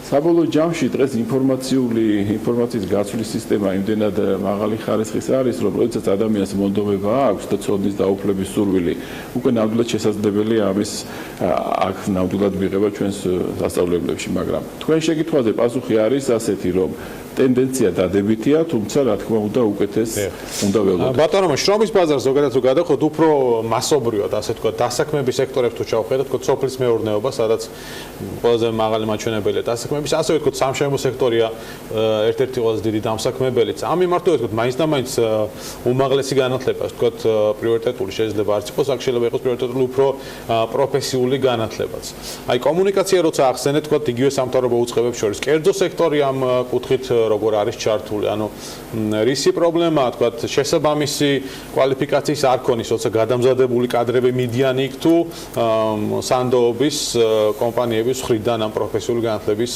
საბოლოო ჯამში დღეს ინფორმაციის გაცვლის სისტემა იმდენად მაღალი ხარისხის არის, რომ როდესაც ადამიანს მონდომება აქვს და ცოდნის დაუფლების სურვილი, უკვე ნამდვილად შესაძლებელია ამის აქ ნამდვილად მიღება ჩვენს სასწავლებლებში, მაგრამ თქვენ შეკითხვაზე პასუხი არის ასეთი, რომ ტენდენცია დადებითია, თუმცა რა თქმა უნდა უკეთეს უნდა ველოდოთ.
ბატონო, შრომის ბაზარს ზოგადად თუ გადავხოთ, უფრო მასობრივად, ასე თქვა, დასაქმების სექტორებს თუ ჩავხედოთ, თქო, სოფლის მეურნეობა, სადაც ყველაზე მაღალი მაჩვენებელია დასაქმების, ასევე თქო, სამშენებლო სექტორია ერთ-ერთი ყველაზე დიდი დამსაქმებელიც. ამ მიმართულებით თქო, მაინც და მაინც უმაღლესი განათლება, თქო, პრიორიტეტული შეიძლება არც იყოს, აქ შეიძლება იყოს პრიორიტეტული უფრო პროფესიული განათლებაც. აი კომუნიკაცია როცა ახსენეთ, თქო, იგივე სამთავრობო უწყებებს შორის, კერძო სექტორი ამ კუთხით როგორ არის ჩართული. ანუ რისი პრობლემაა, თქვათ, შესაბამისი კვალიფიკაციის არ ქონის, როცა გადამზადებული კადრები მიდიან იქ თუ სანდოობის კომპანიების მხრიდან ამ პროფესიული განათლების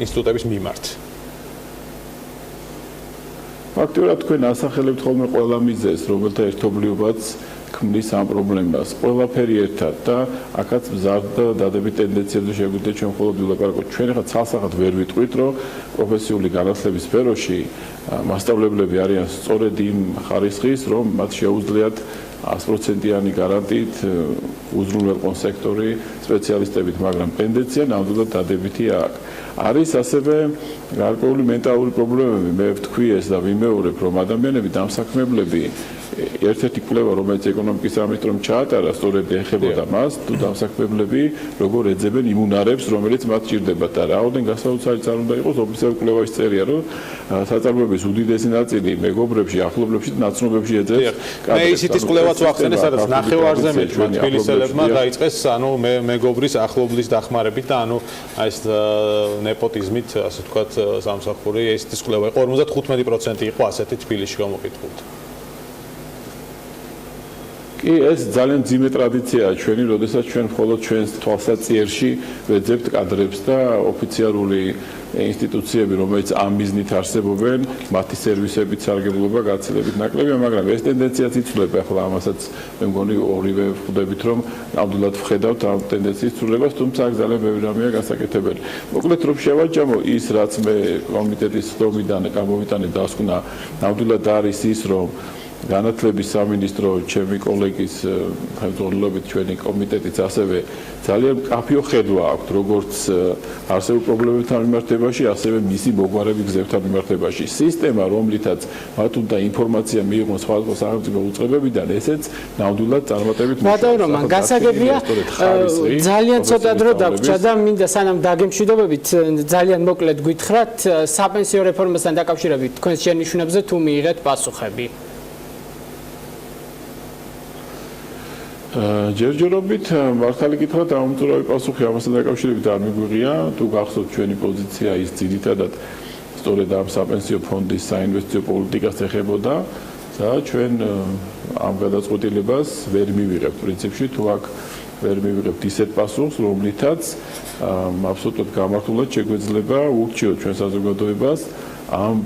ინსტიტუტების მიმართ.
ფაქტობრივად თქვენ ასახელებთ ხოლმე ყველა მიზეზს, რომელთა ერთობლიობაც ქმნის ამ პრობლემას. ყველაფერი ერთად და აქაც მზარდ და დადებით ტენდენციებზე შეგვიძლია ჩვენ მხოლოდ ვილაპარაკოთ. ჩვენ ახლა ცალსახად ვერ ვიტყვით, რომ პროფესიული განათლების სფეროში მასწავლებლები არიან სწორედ იმ ხარისხის, რომ მათ შეუძლიათ 100%-იანი გარანტიით უზრუნველყონ სექტორი სპეციალისტებით, მაგრამ ტენდენცია ნამდვილად დადებითი აქვს. არის ასევე გარკვეული მენტალური პრობლემები. მე ვთქვი ეს და ვიმეორებ, რომ ადამიანები დამსაქმებლები ერთ-ერთი კვლევა, რომელიც ეკონომიკის სამინისტრომ ჩაატარა, სწორედ ეხებოდა მას, თუ დამსაქმებლები როგორ ეძებენ იმუნარებს, რომელიც მათ ჭირდებათ და რაოდენ გასაოცარიც არ უნდა იყოს, ოფიციალური კვლევაში წერია, რომ საწარმოების უდიდესი ნაწილი მეგობრებში, ახლობლებში და ნაცნობებში ეძებს.
მე ისეთის კვლევაც ვახსენე, სადაც ნახევარზე მეტმა თბილისელებმა დაიწყეს, ანუ მეგობრის ახლობლის დახმარებით და ანუ აი ეს ნეპოტიზმით, ასე ვთქვათ, სამსახური ისეთის კვლევა იყო 55% იყო ასეთი თბილისში გამოკითხულთ.
კი, ეს ძალიან ძიმე ტრადიციაა ჩვენი, როდესაც ჩვენ მხოლოდ ჩვენს თვალსაწიერში ვეძებთ კადრებს და ოფიციალური ინსტიტუციები, რომელიც ამ მიზნით არსებობენ, მათი სერვისებით სარგებლობა გაცილებით ნაკლებია, მაგრამ ეს ტენდენციაც იცვლება. ახლა ამასაც მე მგონი ორივე ვხვდებით, რომ ნამდვილად ვხედავთ ამ ტენდენციის ცვლილებას, თუმცა აქ ძალიან ბევრი რამეა გასაკეთებელი. მოკლედ რომ შევაჯამო ის, რაც მე კომიტეტის ხდომიდან გამოვიტანე დასკვნა, ნამდვილად არის ის, რომ განათლების სამინისტრო ჩემი კოლეგის ხელმძღვანელობით ჩვენი კომიტეტიც ასევე ძალიან მკაფიო ხედვა აქვს როგორც არსებულ პრობლემებთან მიმართებაში, ასევე მისი მოგვარების გზებთან მიმართებაში. სისტემა, რომლითაც მათ უნდა ინფორმაცია მიიღონ სხვადასხვა სახელმწიფო უწყებებიდან, ესეც ნამდვილად წარმატებით მუშაობს.
ბატონ რომან, გასაგებია, ძალიან ცოტა დრო დაგვრჩა და მინდა სანამ დაგემშვიდობებით, ძალიან მოკლედ გითხრათ საპენსიო რეფორმასთან დაკავშირებით თქვენს შენიშვნებზე თუ მიიღეთ პასუხები.
ჯერჯერობით მართალი კითხვით ამომწურავი პასუხი ამასთან დაკავშირებით არ მიგვიღია. თუ გახსოვთ ჩვენი პოზიცია ის ძირითადად სწორედ ამ საპენსიო ფონდის საინვესტიციო პოლიტიკას ეხებოდა და ჩვენ ამ გადაწყვეტილებას ვერ მივიღებთ პრინციპში, თუ აქ ვერ მივიღებთ ისეთ პასუხს, რომლითაც აბსოლუტურად გამართულად შეგვეძლება ურჩიოთ ჩვენ საზოგადოებას ამ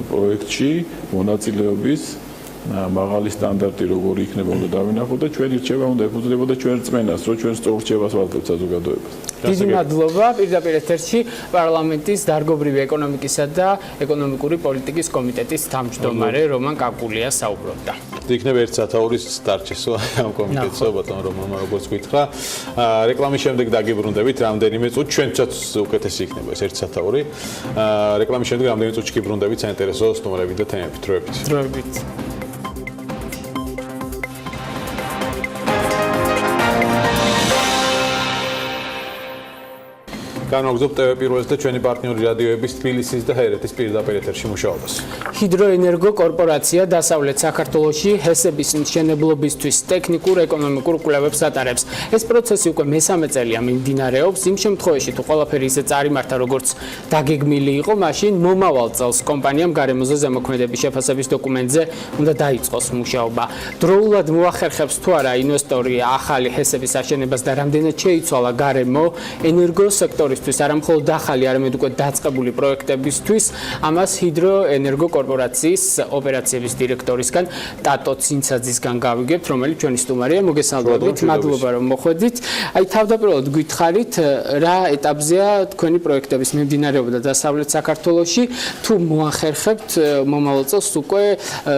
პროექტში მონაწილეობის მაღალი სტანდარტი როგორი იქნება უნდა დავინახოთ და ჩვენი რჩევა უნდა ეფუძნებოდა ჩვენ რწმენას, რომ ჩვენ სწორ რჩევას ვაძლევთ საზოგადოებას.
დიდი მადლობა. პირდაპირ ეთერში პარლამენტის დარგობრივი ეკონომიკისა და ეკონომიკური პოლიტიკის კომიტეტის თავმჯდომარე რომან კაკულია საუბრობდა.
იქნება 1 სათაურის დარჩესო ამ კომიტეტსო ბატონ რომანმა როგორც გითხრა. რეკლამის შემდეგ დაგიბრუნდებით რამდენიმე წუთი, ჩვენცაც უკეთესი იქნება ეს 1 სათაური. რეკლამის შემდეგ რამდენიმე წუთში გიბრუნდებით საინტერესო სტუმრებით და თემებით. დროებით. განვაგრძობთ TV პირველის და ჩვენი პარტნიორი რადიოების თბილისის და ჰერეთის პირდაპირ ეთერში მუშაობას.
ჰიდროენერგო კორპორაცია დასავლეთ საქართველოში ჰესების მშენებლობისთვის ტექნიკურ-ეკონომიკურ კვლევებს ატარებს. ეს პროცესი უკვე მესამე წელია მიმდინარეობს. იმ შემთხვევაში თუ ყველაფერი ისე წარიმართა, როგორც დაგეგმილი იყო, მაშინ მომავალ წელს კომპანიამ გარემოზე ზემოქმედების შეფასების დოკუმენტზე უნდა დაიწყოს მუშაობა. დროულად მოახერხებს თუ არა ინვესტორი ახალი ჰესების აშენებას და რამდენად შეიცვალა გარემო ენერგო სექტორის არა მხოლოდ ახალი, არამედ უკვე დაწყებული პროექტებისთვის, ამას ჰიდროენერგო კორპორაციის ოპერაციების დირექტორისგან ტატო ცინცაძისგან გავიგებთ, რომელიც ჩვენი სტუმარია. მოგესალმებით, მადლობა რომ მოხვედით. აი თავდაპირველად გითხარით, რა ეტაპზეა თქვენი პროექტების მიმდინარეობა და დასავლეთ საქართველოში, თუ მოახერხებთ მომავალ წელს უკვე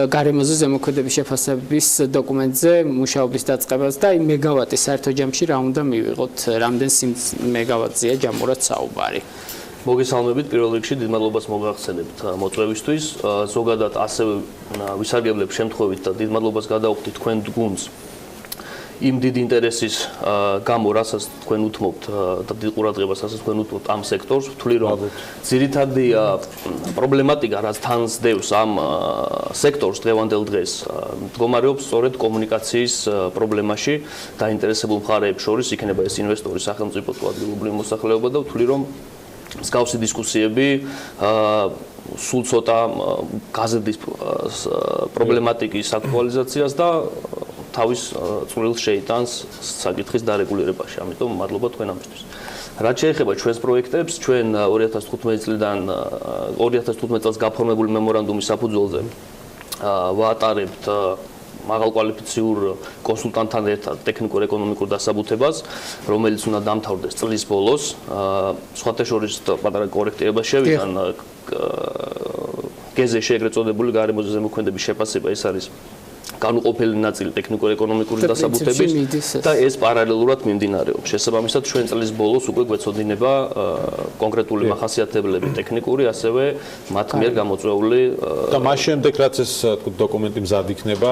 გარემოზე ზემოქმედების შეფასების დოკუმენტზე მუშაობის დაწყებას და აი მეგავატის საერთო ჯამში რა უნდა მივიღოთ, რამდენ მეგავატზეა ჯამურად საუბარი.
მოგესალმებით, პირველ რიგში დიდ მადლობას მოგახსენებთ მოწვევისთვის. ზოგადად ასევე ვისარგებლებ შემთხვევით და დიდ მადლობას გადავხდით თქვენ გუნდს იმ დიდ ინტერესის გამო, რასაც თქვენ უთმობთ და დიდ ყურადღებას, რასაც თქვენ უთმობთ ამ სექტორს, ვთვლი რომ ძირითადი პრობლემატიკა, რაც თან სდევს ამ სექტორს დღევანდელ დღეს, მდგომარეობს სწორედ კომუნიკაციის პრობლემაში დაინტერესებულ მხარეებს შორის, იქნება ეს ინვესტორის სახელმწიფო თუ ადგილობრივი მოსახლეობა და ვთვლი რომ მსგავსი დისკუსიები სულ ცოტა გაზრდის პრობლემატიკის აქტუალიზაციას და თავის წვრილს შეიტანს საკითხის დარეგულირებაში. ამიტომ მადლობა თქვენამდე. რაც შეეხება ჩვენს პროექტებს, ჩვენ 2015 წელს გაფორმებული მემორანდუმის საფუძველზე ვაატარებთ მაღალკვალიფიციურ კონსულტანტთან ერთად ტექნიკურ-ეკონომიკურ დასაბუთებას, რომელიც უნდა დამთავრდეს წლის ბოლოს. სხვათა შორის პატარა კორექტირება შევიდა გეზეში ეგრეთ წოდებული გარემოზე ზემოქმედების შეფასება, ეს არის განუყოფელი ნაწილი ტექნიკურ-ეკონომიკური დასაბუთების და ეს პარალელურად მიმდინარეობს. შესაბამისად, ჩვენ წლის ბოლოს უკვე გვეცოდინება კონკრეტული მახასიათებლები ტექნიკური, ასევე მათ მიერ გამოწვეული
და მას შემდეგ რაც ეს დოკუმენტი მზად იქნება,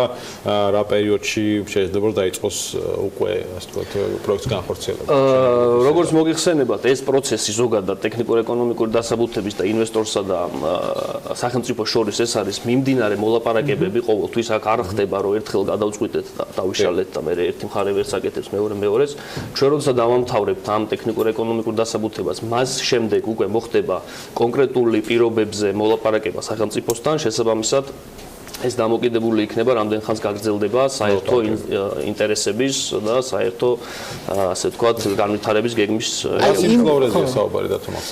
რა პერიოდში შეიძლება რომ დაიწყოს უკვე ასე ვთქვათ პროექტის განხორციელება.
როგორც მოგიხსენებათ, ეს პროცესი ზოგადად ტექნიკურ-ეკონომიკური დასაბუთების და ინვესტორსა და სახელმწიფოს შორის ეს არის მიმდინარე მოლაპარაკებები, ყოველთვის აქ არ ხდება რომ ერთხელ გადავწყვიტეთ და დავიშალეთ და მე ერთი მხარე ვერ საკეთებს მეორეს. ჩვენ როდესაც დავამთავრებთ ამ ტექნიკურ-ეკონომიკურ დასაბუთებას, მას შემდეგ უკვე მოხდება კონკრეტული პირობებზე მოლაპარაკება სახელმწიფოსთან, შესაბამისად ეს დამოკიდებული იქნება, რამდენ ხანს გაგრძელდება საერთო ინტერესების და საერთო ასე ვთქვათ განვითარების გეგმის.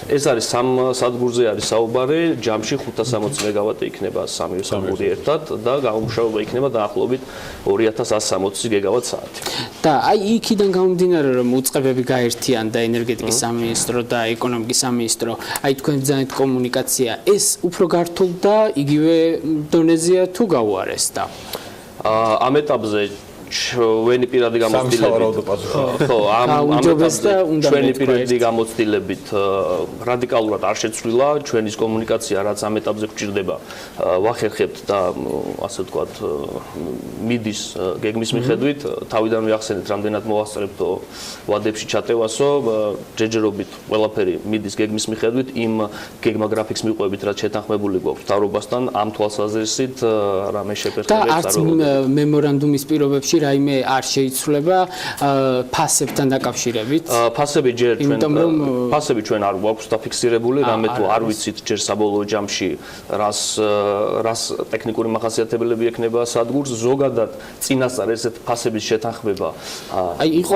ეს არის სამ სადგურზე არის საუბარი, ჯამში 560 მეგავატი იქნება სამივე სადგური ერთად და გამომუშავება იქნება დაახლოებით 2160 გიგავატ-საათი.
და აი იქიდან გამომდინარე რომ უწყებები გაერთიან და ენერგეტიკის სამინისტრო და ეკონომიკის სამინისტრო, აი თქვენ ბრძანეთ კომუნიკაცია, ეს უფრო გართულ და იგივე დონეზეა თუ გაუარეს და
ამ ეტაპზე ჩვენი პირადი გამოცდილებით ჩვენი პირადი გამოცდილებით რადიკალურად არ შეცვლილა ჩვენის კომუნიკაცია, რაც ამ ეტაპზე გვჭირდება, ვახერხებთ და ასე ვთქვათ მიდის გეგმის მიხედვით. თავიდანვე ახსენეთ, რამდენად მოვასწრებთ ვადებში ჩატევასო, ჯერჯერობით ყველაფერი მიდის გეგმის მიხედვით, იმ გეგმა გრაფიკს მივყვებით, რაც შეთანხმებული გვაქვს მთავრობასთან, ამ თვალსაზრისით რამე შეფერხება
და არც მემორანდუმის პირობებში რაიმე არ შეიცვლება ფასებთან დაკავშირებით.
ფასები ჩვენ არ გვაქვს დაფიქსირებული, რამე თუ არ ვიცით ჯერ საბოლოო ჯამში რას ტექნიკური მახასიათებლები ექნება სადგურს, ზოგადად წინასწარ ესეთ ფასების შეთანხმება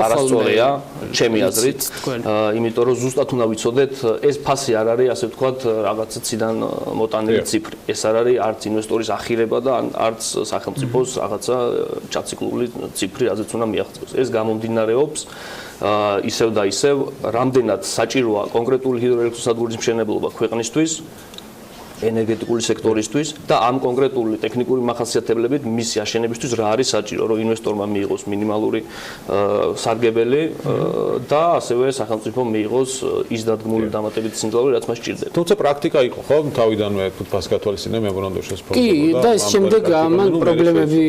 არასწორია ჩემი აზრით, იმიტომ რომ ზუსტად უნდა ვიცოდეთ, ეს ფასი არ არის ასე ვთქვათ რაღაცა ციდან მოტანილი ციფრი. ეს არ არის არც ინვესტორის ახირება და არც სახელმწიფოს რაღაცა ჩაციკლული ციფრი, რაზეც უნდა მიაღწევს. ეს გამომდინარეობს ისევ და ისევ, რამდენად საჭიროა კონკრეტული ჰიდროელექტროსადგურის მშენებლობა ქვეყნისთვის, ენერგეტიკული სექტორისთვის და ამ კონკრეტული ტექნიკური მახასიათებლებით მისი აშენებისთვის რა არის საჭირო, რომ ინვესტორმა მიიღოს მინიმალური სარგებელი და ასევე სახელმწიფო მიიღოს ის დადგმული დამატებითი სიმძლავრე, რაც მას სჭირდება.
თუმცა პრაქტიკა იყო ხო თავიდანვე ფას გათვალისწინე მემორანდუმის პროცესს
და ეს შემდეგ ამან პრობლემები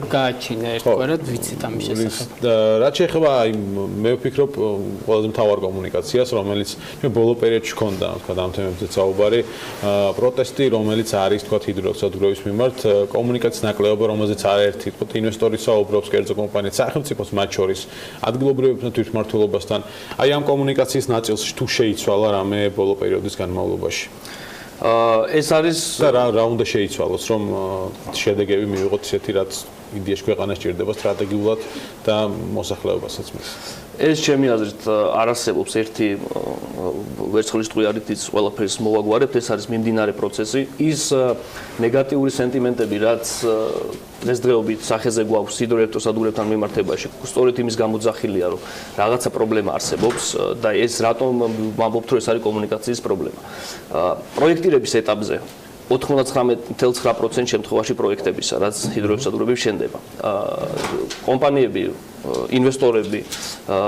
გააჩინა ერთგვარად, ვიცით ამის შესახებ.
რაც შეეხება აი მე ვფიქრობ ყველაზე მთავარ კომუნიკაციას, რომელიც მე ბოლო პერიოდში ჰქონდა, თქვა ამ თემებზე საუბარი, პროტესტი, რომელიც არის თქვა ჰიდროელექტროსადგურების მიმართ, კომუნიკაციის ნაკლებობა, რომელზეც არაერთი თქვა ინვესტორი საუბრობს კერძო კომპანიებს, სახელმწიფოს მათ შორის ადგილობრივებთან თვითმმართველობასთან. აი ამ კომუნიკაციის ნაწილში თუ შეიცვალა რამე ბოლო პერიოდის განმავლობაში.
ეს არის
და რა უნდა შეიცვალოს, რომ შედეგები მივიღოთ ისეთი, რაც იდეაში ქვეყანას ჭირდება სტრატეგიულად და მოსახლეობასაც მის.
ეს ჩემი აზრით არ არსებობს ერთი ვერცხლის ტყვიარით ის ყველაფერს მოვაგვარებთ, ეს არის მიმდინარე პროცესი. ის ნეგატიური სენტიმენტები, რაც დღესდღეობით სახეზე გვაქვს ჰიდროელექტროსადგურებთან მიმართებაში, სწორედ იმის გამოძახილია, რომ რაღაცა პრობლემა არსებობს და ეს რატომ ვამბობთ, რომ ეს არის კომუნიკაციის პრობლემა. პროექტირების ეტაპზე 99.9% შემთხვევაში პროექტებისა, რაც ჰიდროელექტროსადგურები შენდება. კომპანიები, ინვესტორები,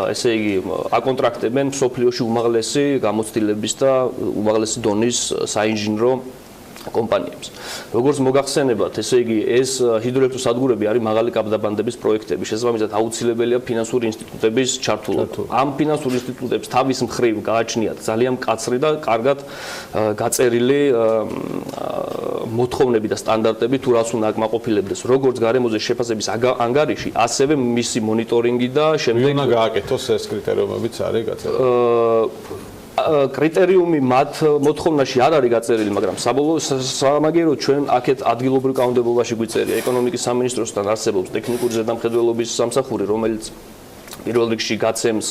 ესე იგი, აკონტრაქტებენ მსოფლიოში უმაღლესი გამოცდილების და უმაღლესი დონის საინჟინრო კომპანიებს. როგორც მოგახსენებათ, ესე იგი, ეს ჰიდროელექტროსადგურები არის მაღალი კაპდაბანდების პროექტები, შესაბამისად აუცილებელია ფინანსური ინსტიტუტების ჩართულობა. ამ ფინანსურ ინსტიტუტებს თავის მხრივ გააჩნიათ ძალიან მკაცრი და კარგად გაწერილი მოთხოვნები და სტანდარტები, თუ რას უნდა აკმაყოფილებდეს, როგორც გარემოზე შეფასების ანგარიში, ასევე მისი მონიტორინგი და შემდეგ
უნდა გააკეთოს ეს კრიტერიუმებიც არის გაწერილი.
კრიტერიუმი მათ მოთხოვნაში არ არის გაწერილი, მაგრამ საბოლოო სამაგიეროდ ჩვენ აქეთ ადგილობრივ კანონმდებლობაში გვიწერია ეკონომიკის სამინისტროსთან არსებობს ტექნიკური ზედამხედველობის სამსახური, რომელიც პირველ რიგში გაცემს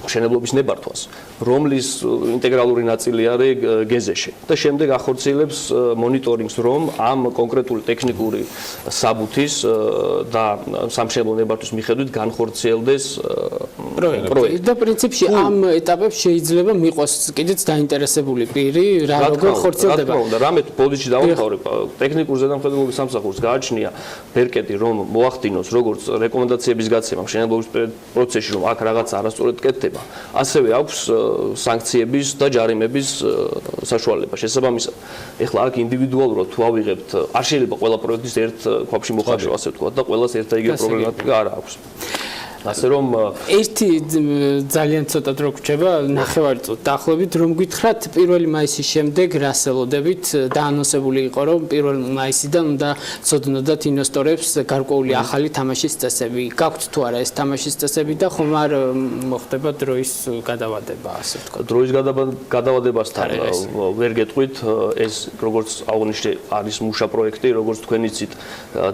მშენებლობის ნებართვას, რომლის ინტეგრალური ნაწილი არის გეზეში და შემდეგ ახორციელებს მონიტორინგს, რომ ამ კონკრეტული ტექნიკური საბუთის და სამშენებლო ნებართვის მიხედვით განხორციელდეს პროექტი.
და პრინციპში ამ ეტაპებს შეიძლება მიყვას კიდეც დაინტერესებული პირი, რა როგორ ხორციელდება.
რამე პოლიციაში დავამთავრებ ტექნიკურ ზედამხედველობის სამსახურს გააჩნია ბერკეტი, რომ მოახდინოს როგორც რეკომენდაციების გაცემა მშენებლობის პროცესში, რომ აქ რაღაც არასწორად კეთდება, ასევე აქვს სანქციების და ჯარიმების საშუალება. შესაბამისად, ეხლა აქ ინდივიდუალურად თუ ავიღებთ, არ შეიძლება ყველა პროექტის ერთ ქვაბში მოხარშვა, ასე ვთქვათ, და ყველას ერთ და იგივე პრობლემატიკა არ აქვს. ასე რომ
ერთი ძალიან ცოტა დრო გრჩება, ნახევარი წუთი დაახლოებით, რომ გითხრათ 1 მაისის შემდეგ რას ელოდებით, დაანონსებული იყო, რომ 1 მაისიდან უნდა ცოდნოდათ ინვესტორებს გარკვეული ახალი თამაშის წესები. გაქვთ თუ არა ეს თამაშის წესები და ხომ არ მოხდება დროის გადავადება, ასე ვთქვათ.
დროის გადავადებასთან ვერ გეტყვით, ეს როგორც აღნიშნე არის მუშა პროექტი, როგორც თქვენ იცით,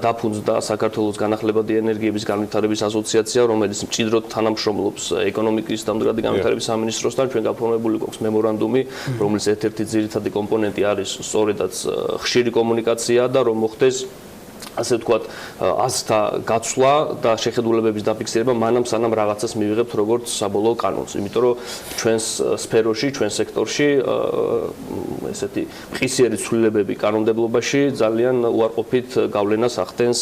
დაფუძნდა საქართველოს განახლებადი ენერგიების განვითარების ასოციაცია, რომელიც მჭიდროდ თანამშრომლობს ეკონომიკის და მდგრადი განვითარების სამინისტროსთან. ჩვენ გაფორმებული გვაქვს მემორანდუმი, რომლის ერთ-ერთი ძირითადი კომპონენტი არის სწორედაც ხშირი კომუნიკაცია და რომ მოხდეს ასე ვთქვათ, აზრთა გაცვლა და შეხედულებების დაფიქსირება მანამ სანამ რაღაცას მივიღებთ როგორც საბოლოო კანონს. იმიტომ რომ ჩვენს სფეროში, ჩვენ სექტორში ესეთი მყისიერი ცვლილებები კანონმდებლობაში ძალიან უარყოფით გავლენას ახდენს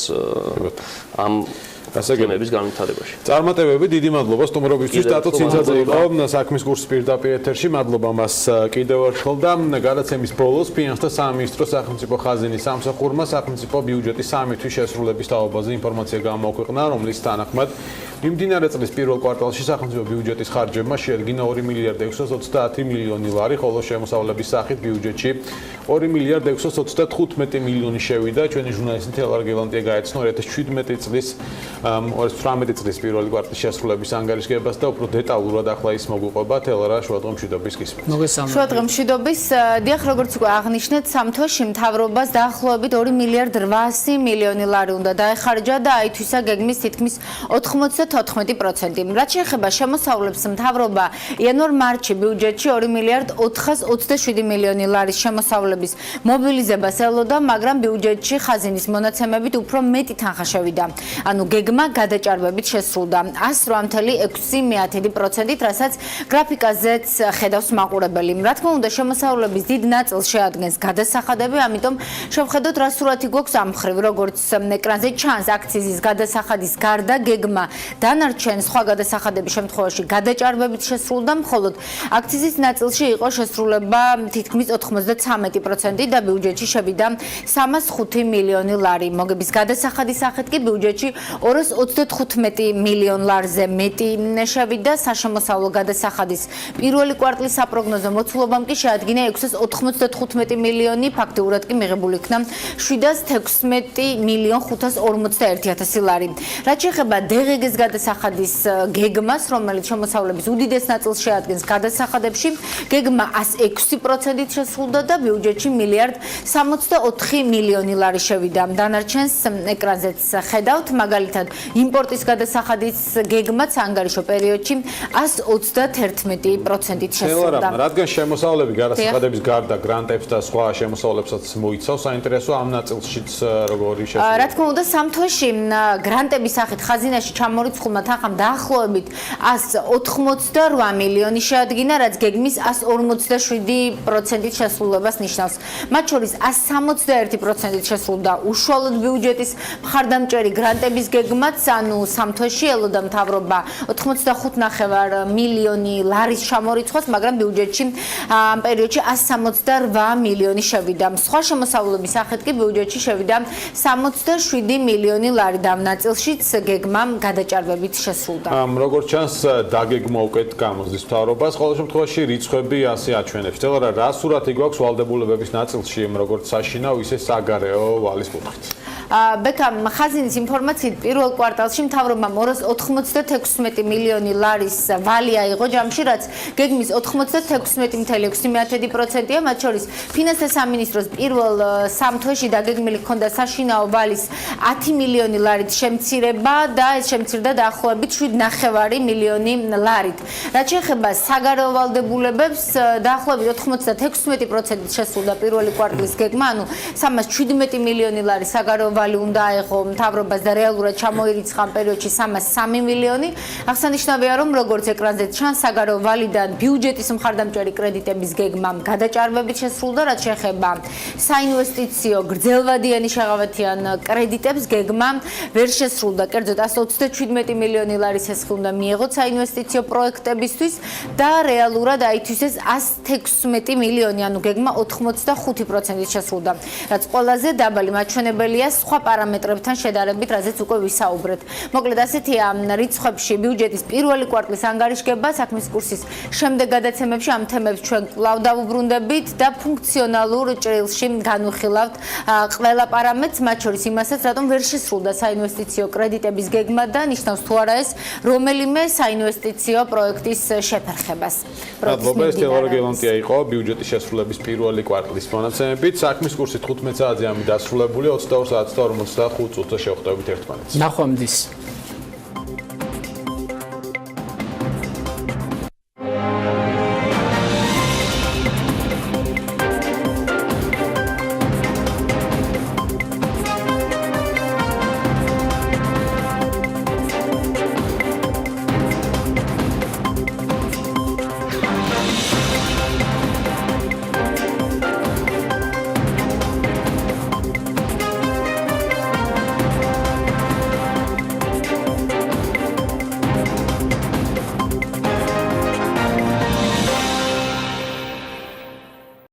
ამ გასაგებების განვითარებაში.
წარმატებები, დიდი მადლობა სტუმრობისთვის. დატო ცინცაძე იყო საქმის კურსის პირდაპირ ეთერში. მადლობა მას კიდევ ერთხელ და გადაცემის ბოლოს ფინანსთა სამინისტროს სახელმწიფო ხაზინის სამსახურმა სახელმწიფო ბიუჯეტის 3 თვის შესრულების თაობაზე ინფორმაცია გამოაქვეყნა, რომლის თანახმად მიმდინარე წლის პირველ კვარტალში სახელმწიფო ბიუჯეტის ხარჯებმა შეადგინა 2 მილიარდ 630 მილიონი ლარი, ხოლო შემოსავლების სახით ბიუჯეტში 2 მილიარდ 635 მილიონი შევიდა. ჩვენი ჟურნალისტი თელარ გელანტია გაეცნო 2017 წლის 2018 წლის პირველი კვარტალის შესრულების ანგარიშგებას და უფრო დეტალურად ახლა ის მოგვიყვება თელარა შუადღემშვიდობის გისმენთ.
მოგესალმებით.
შუადღემშვიდობის, დიახ, როგორც უკვე აღნიშნეთ, სამთოში მთავრობას დაახლოებით 2 მილიარდ 800 მილიონი ლარი უნდა დაეხარჯა და აითვისა გეგმის თითქმის 94%. რაც შეეხება შემოსავლებს, მთავრობა იანვარ-მარტში ბიუჯეტში 2 მილიარდ 427 მილიონი ლარის შემოსავლების მობილიზებას ელოდა, მაგრამ ბიუჯეტში ხაზინის მონაცემებით უფრო მეტი თანხა შევიდა. ანუ გეგმა გადაჭარბებით შესრულდა 108.6%, რასაც გრაფიკაზეც ხედავს მაყურებელი. რა თქმა უნდა, შემოსავლების დიდ ნაწილს შეადგენს გადასახადები, ამიტომ შევხედოთ რა სურათი გვაქვს ამ მხრივ, როგორც ეკრანზე ჩანს, აქციზის გადასახადის გარდა გეგმა დანარჩენ სხვა გადასახადების შემთხვევაში გადაჭარბებით შესრულდა, მხოლოდ აქციზის ნაწილში იყო შესრულება თითქმის 93% და ბიუჯეტში შევიდა 305 მილიონი ლარი. მოგების გადასახადის სახით კი ბიუჯეტში 235 მილიონ ლარზე მეტი შევიდა. საშემოსავლო გადასახადის პირველი კვარტლის საპროგნოზო მოცულობამ კი შეადგინა 695 მილიონი, ფაქტიურად კი მიღებული იქნა 716 მილიონ 541 ლარი. რაც შეეხება დღგ-ს გადასახადის გეგმას, რომელიც შემოსავლების უდიდეს ნაწილს შეადგენს გადასახადებში, გეგმა 106%-ით შესრულდა და ბიუჯეტში მილიარდ 64 მილიონი ლარი შევიდა. დანარჩენს ეკრანზეც ხედავთ, მაგალითად, იმპორტის გადასახადის გეგმაც ანგარიშო პერიოდში 131%-ით შესრულდა.
რადგან შემოსავლები გადასახადების გარდა გრანტებს და სხვა შემოსავლებსაც მოიცავს, საინტერესო ამ ნაწილშიც როგორი შესრულდა.
რა თქმა უნდა, სამთოში გრანტების სახით ხაზინაში ჩამორიცხულმა თანხამ დაახლოებით 188 მილიონი შეადგინა, რაც გეგმის 147%-ით შესრულებას ნიშნავს. მათ შორის 161%-ით შესრულდა უშუალოდ ბიუჯეტის მხარდამჭერი გრანტების გეგმაც, ანუ სამთოში ელოდა მთავრობა 85.5 მილიონი ლარის ჩამორიცხვას, მაგრამ ბიუჯეტში ამ პერიოდში 168 მილიონი შევიდა. სხვა შემოსავლების სახით კი ბიუჯეტში შევიდა 67 მილიონი ლარი და ამ ნაწილშიც გეგმა გადაჭარბებით შესრულდა.
როგორც ჩანს, დაგეგმა უკეთ გამოსდის მთავრობას, ყოველ შემთხვევაში რიცხვები ასე აჩვენებს. თელარა, რა სურათი გვაქვს ვალდებულებების ნაწილში, როგორც საშინაო, ისე საგარეო ვალის კუთხით?
ბექამ ხაზინის ინფორმაციით პირველ კვარტალში მთავრობამ 296 მილიონი ლარის ვალი აიღო ჯამში, რაც გეგმის 96.6%-ია, მათ შორის ფინანსთა სამინისტროს პირველ 3 თვეში დაგეგმილი ჰქონდა საშინაო ვალის 10 მილიონი ლარით შემცირება და ეს შემცირდა დაახლოებით 7.5 მილიონი ლარით. რაც შეეხება საგარეო ვალდებულებებს, დაახლოებით 96%-ით შესრულდა პირველი კვარტლის გეგმა, ანუ 317 მილიონი ლარი საგარეო ვალი უნდა აეღო მთავრობას და რეალურად ჩამოირიცხა ამ პერიოდში 303 მილიონი. აღსანიშნავია, რომ როგორც ეკრანზე ჩანს, საგარეო ვალიდან ბიუჯეტის მხარდამჭერი კრედიტების გეგმა გადაჭარბებით შესრულდა, რაც შეეხება საინვესტიციო გრძელვადიანი შეღავათიან კრედიტებს გეგმა ვერ შესრულდა. კერძოდ 127 მილიონი ლარის ესხი უნდა მიეღოთ საინვესტიციო პროექტებისთვის და რეალურად აითვისეს 116 მილიონი, ანუ გეგმა 85%-ით შესრულდა. რაც ყველაზე დაბალი მაჩვენებელია სხვა პარამეტრებთან შედარებით, რაზეც უკვე ვისაუბრეთ. მოკლედ ასეთია რიცხვებში ბიუჯეტის პირველი კვარტლის ანგარიშგება, საქმის კურსის შემდეგ გადაცემებში ამ თემებს ჩვენ კვლავ დავუბრუნდებით და ფუნქციონალურ ჭრილში განვიხილავთ ყველა პარამეტრს, მათ შორის იმასაც, რატომ ვერ შესრულდა საინვესტიციო კრედიტების გეგმა და ნიშნავს თუ არა ეს რომელიმე საინვესტიციო პროექტის შეფერხებას.
მოგესალმებით, თეორია გელონტია იყო ბიუჯეტის შესრულების პირველი კვარტლის მონაცემებით. საქმის კურსი 15 საათზე ამი დასრულებული 22 საათს და 45 წუთზე შევხვდებით ერთმანეთს.
ნახვამდის.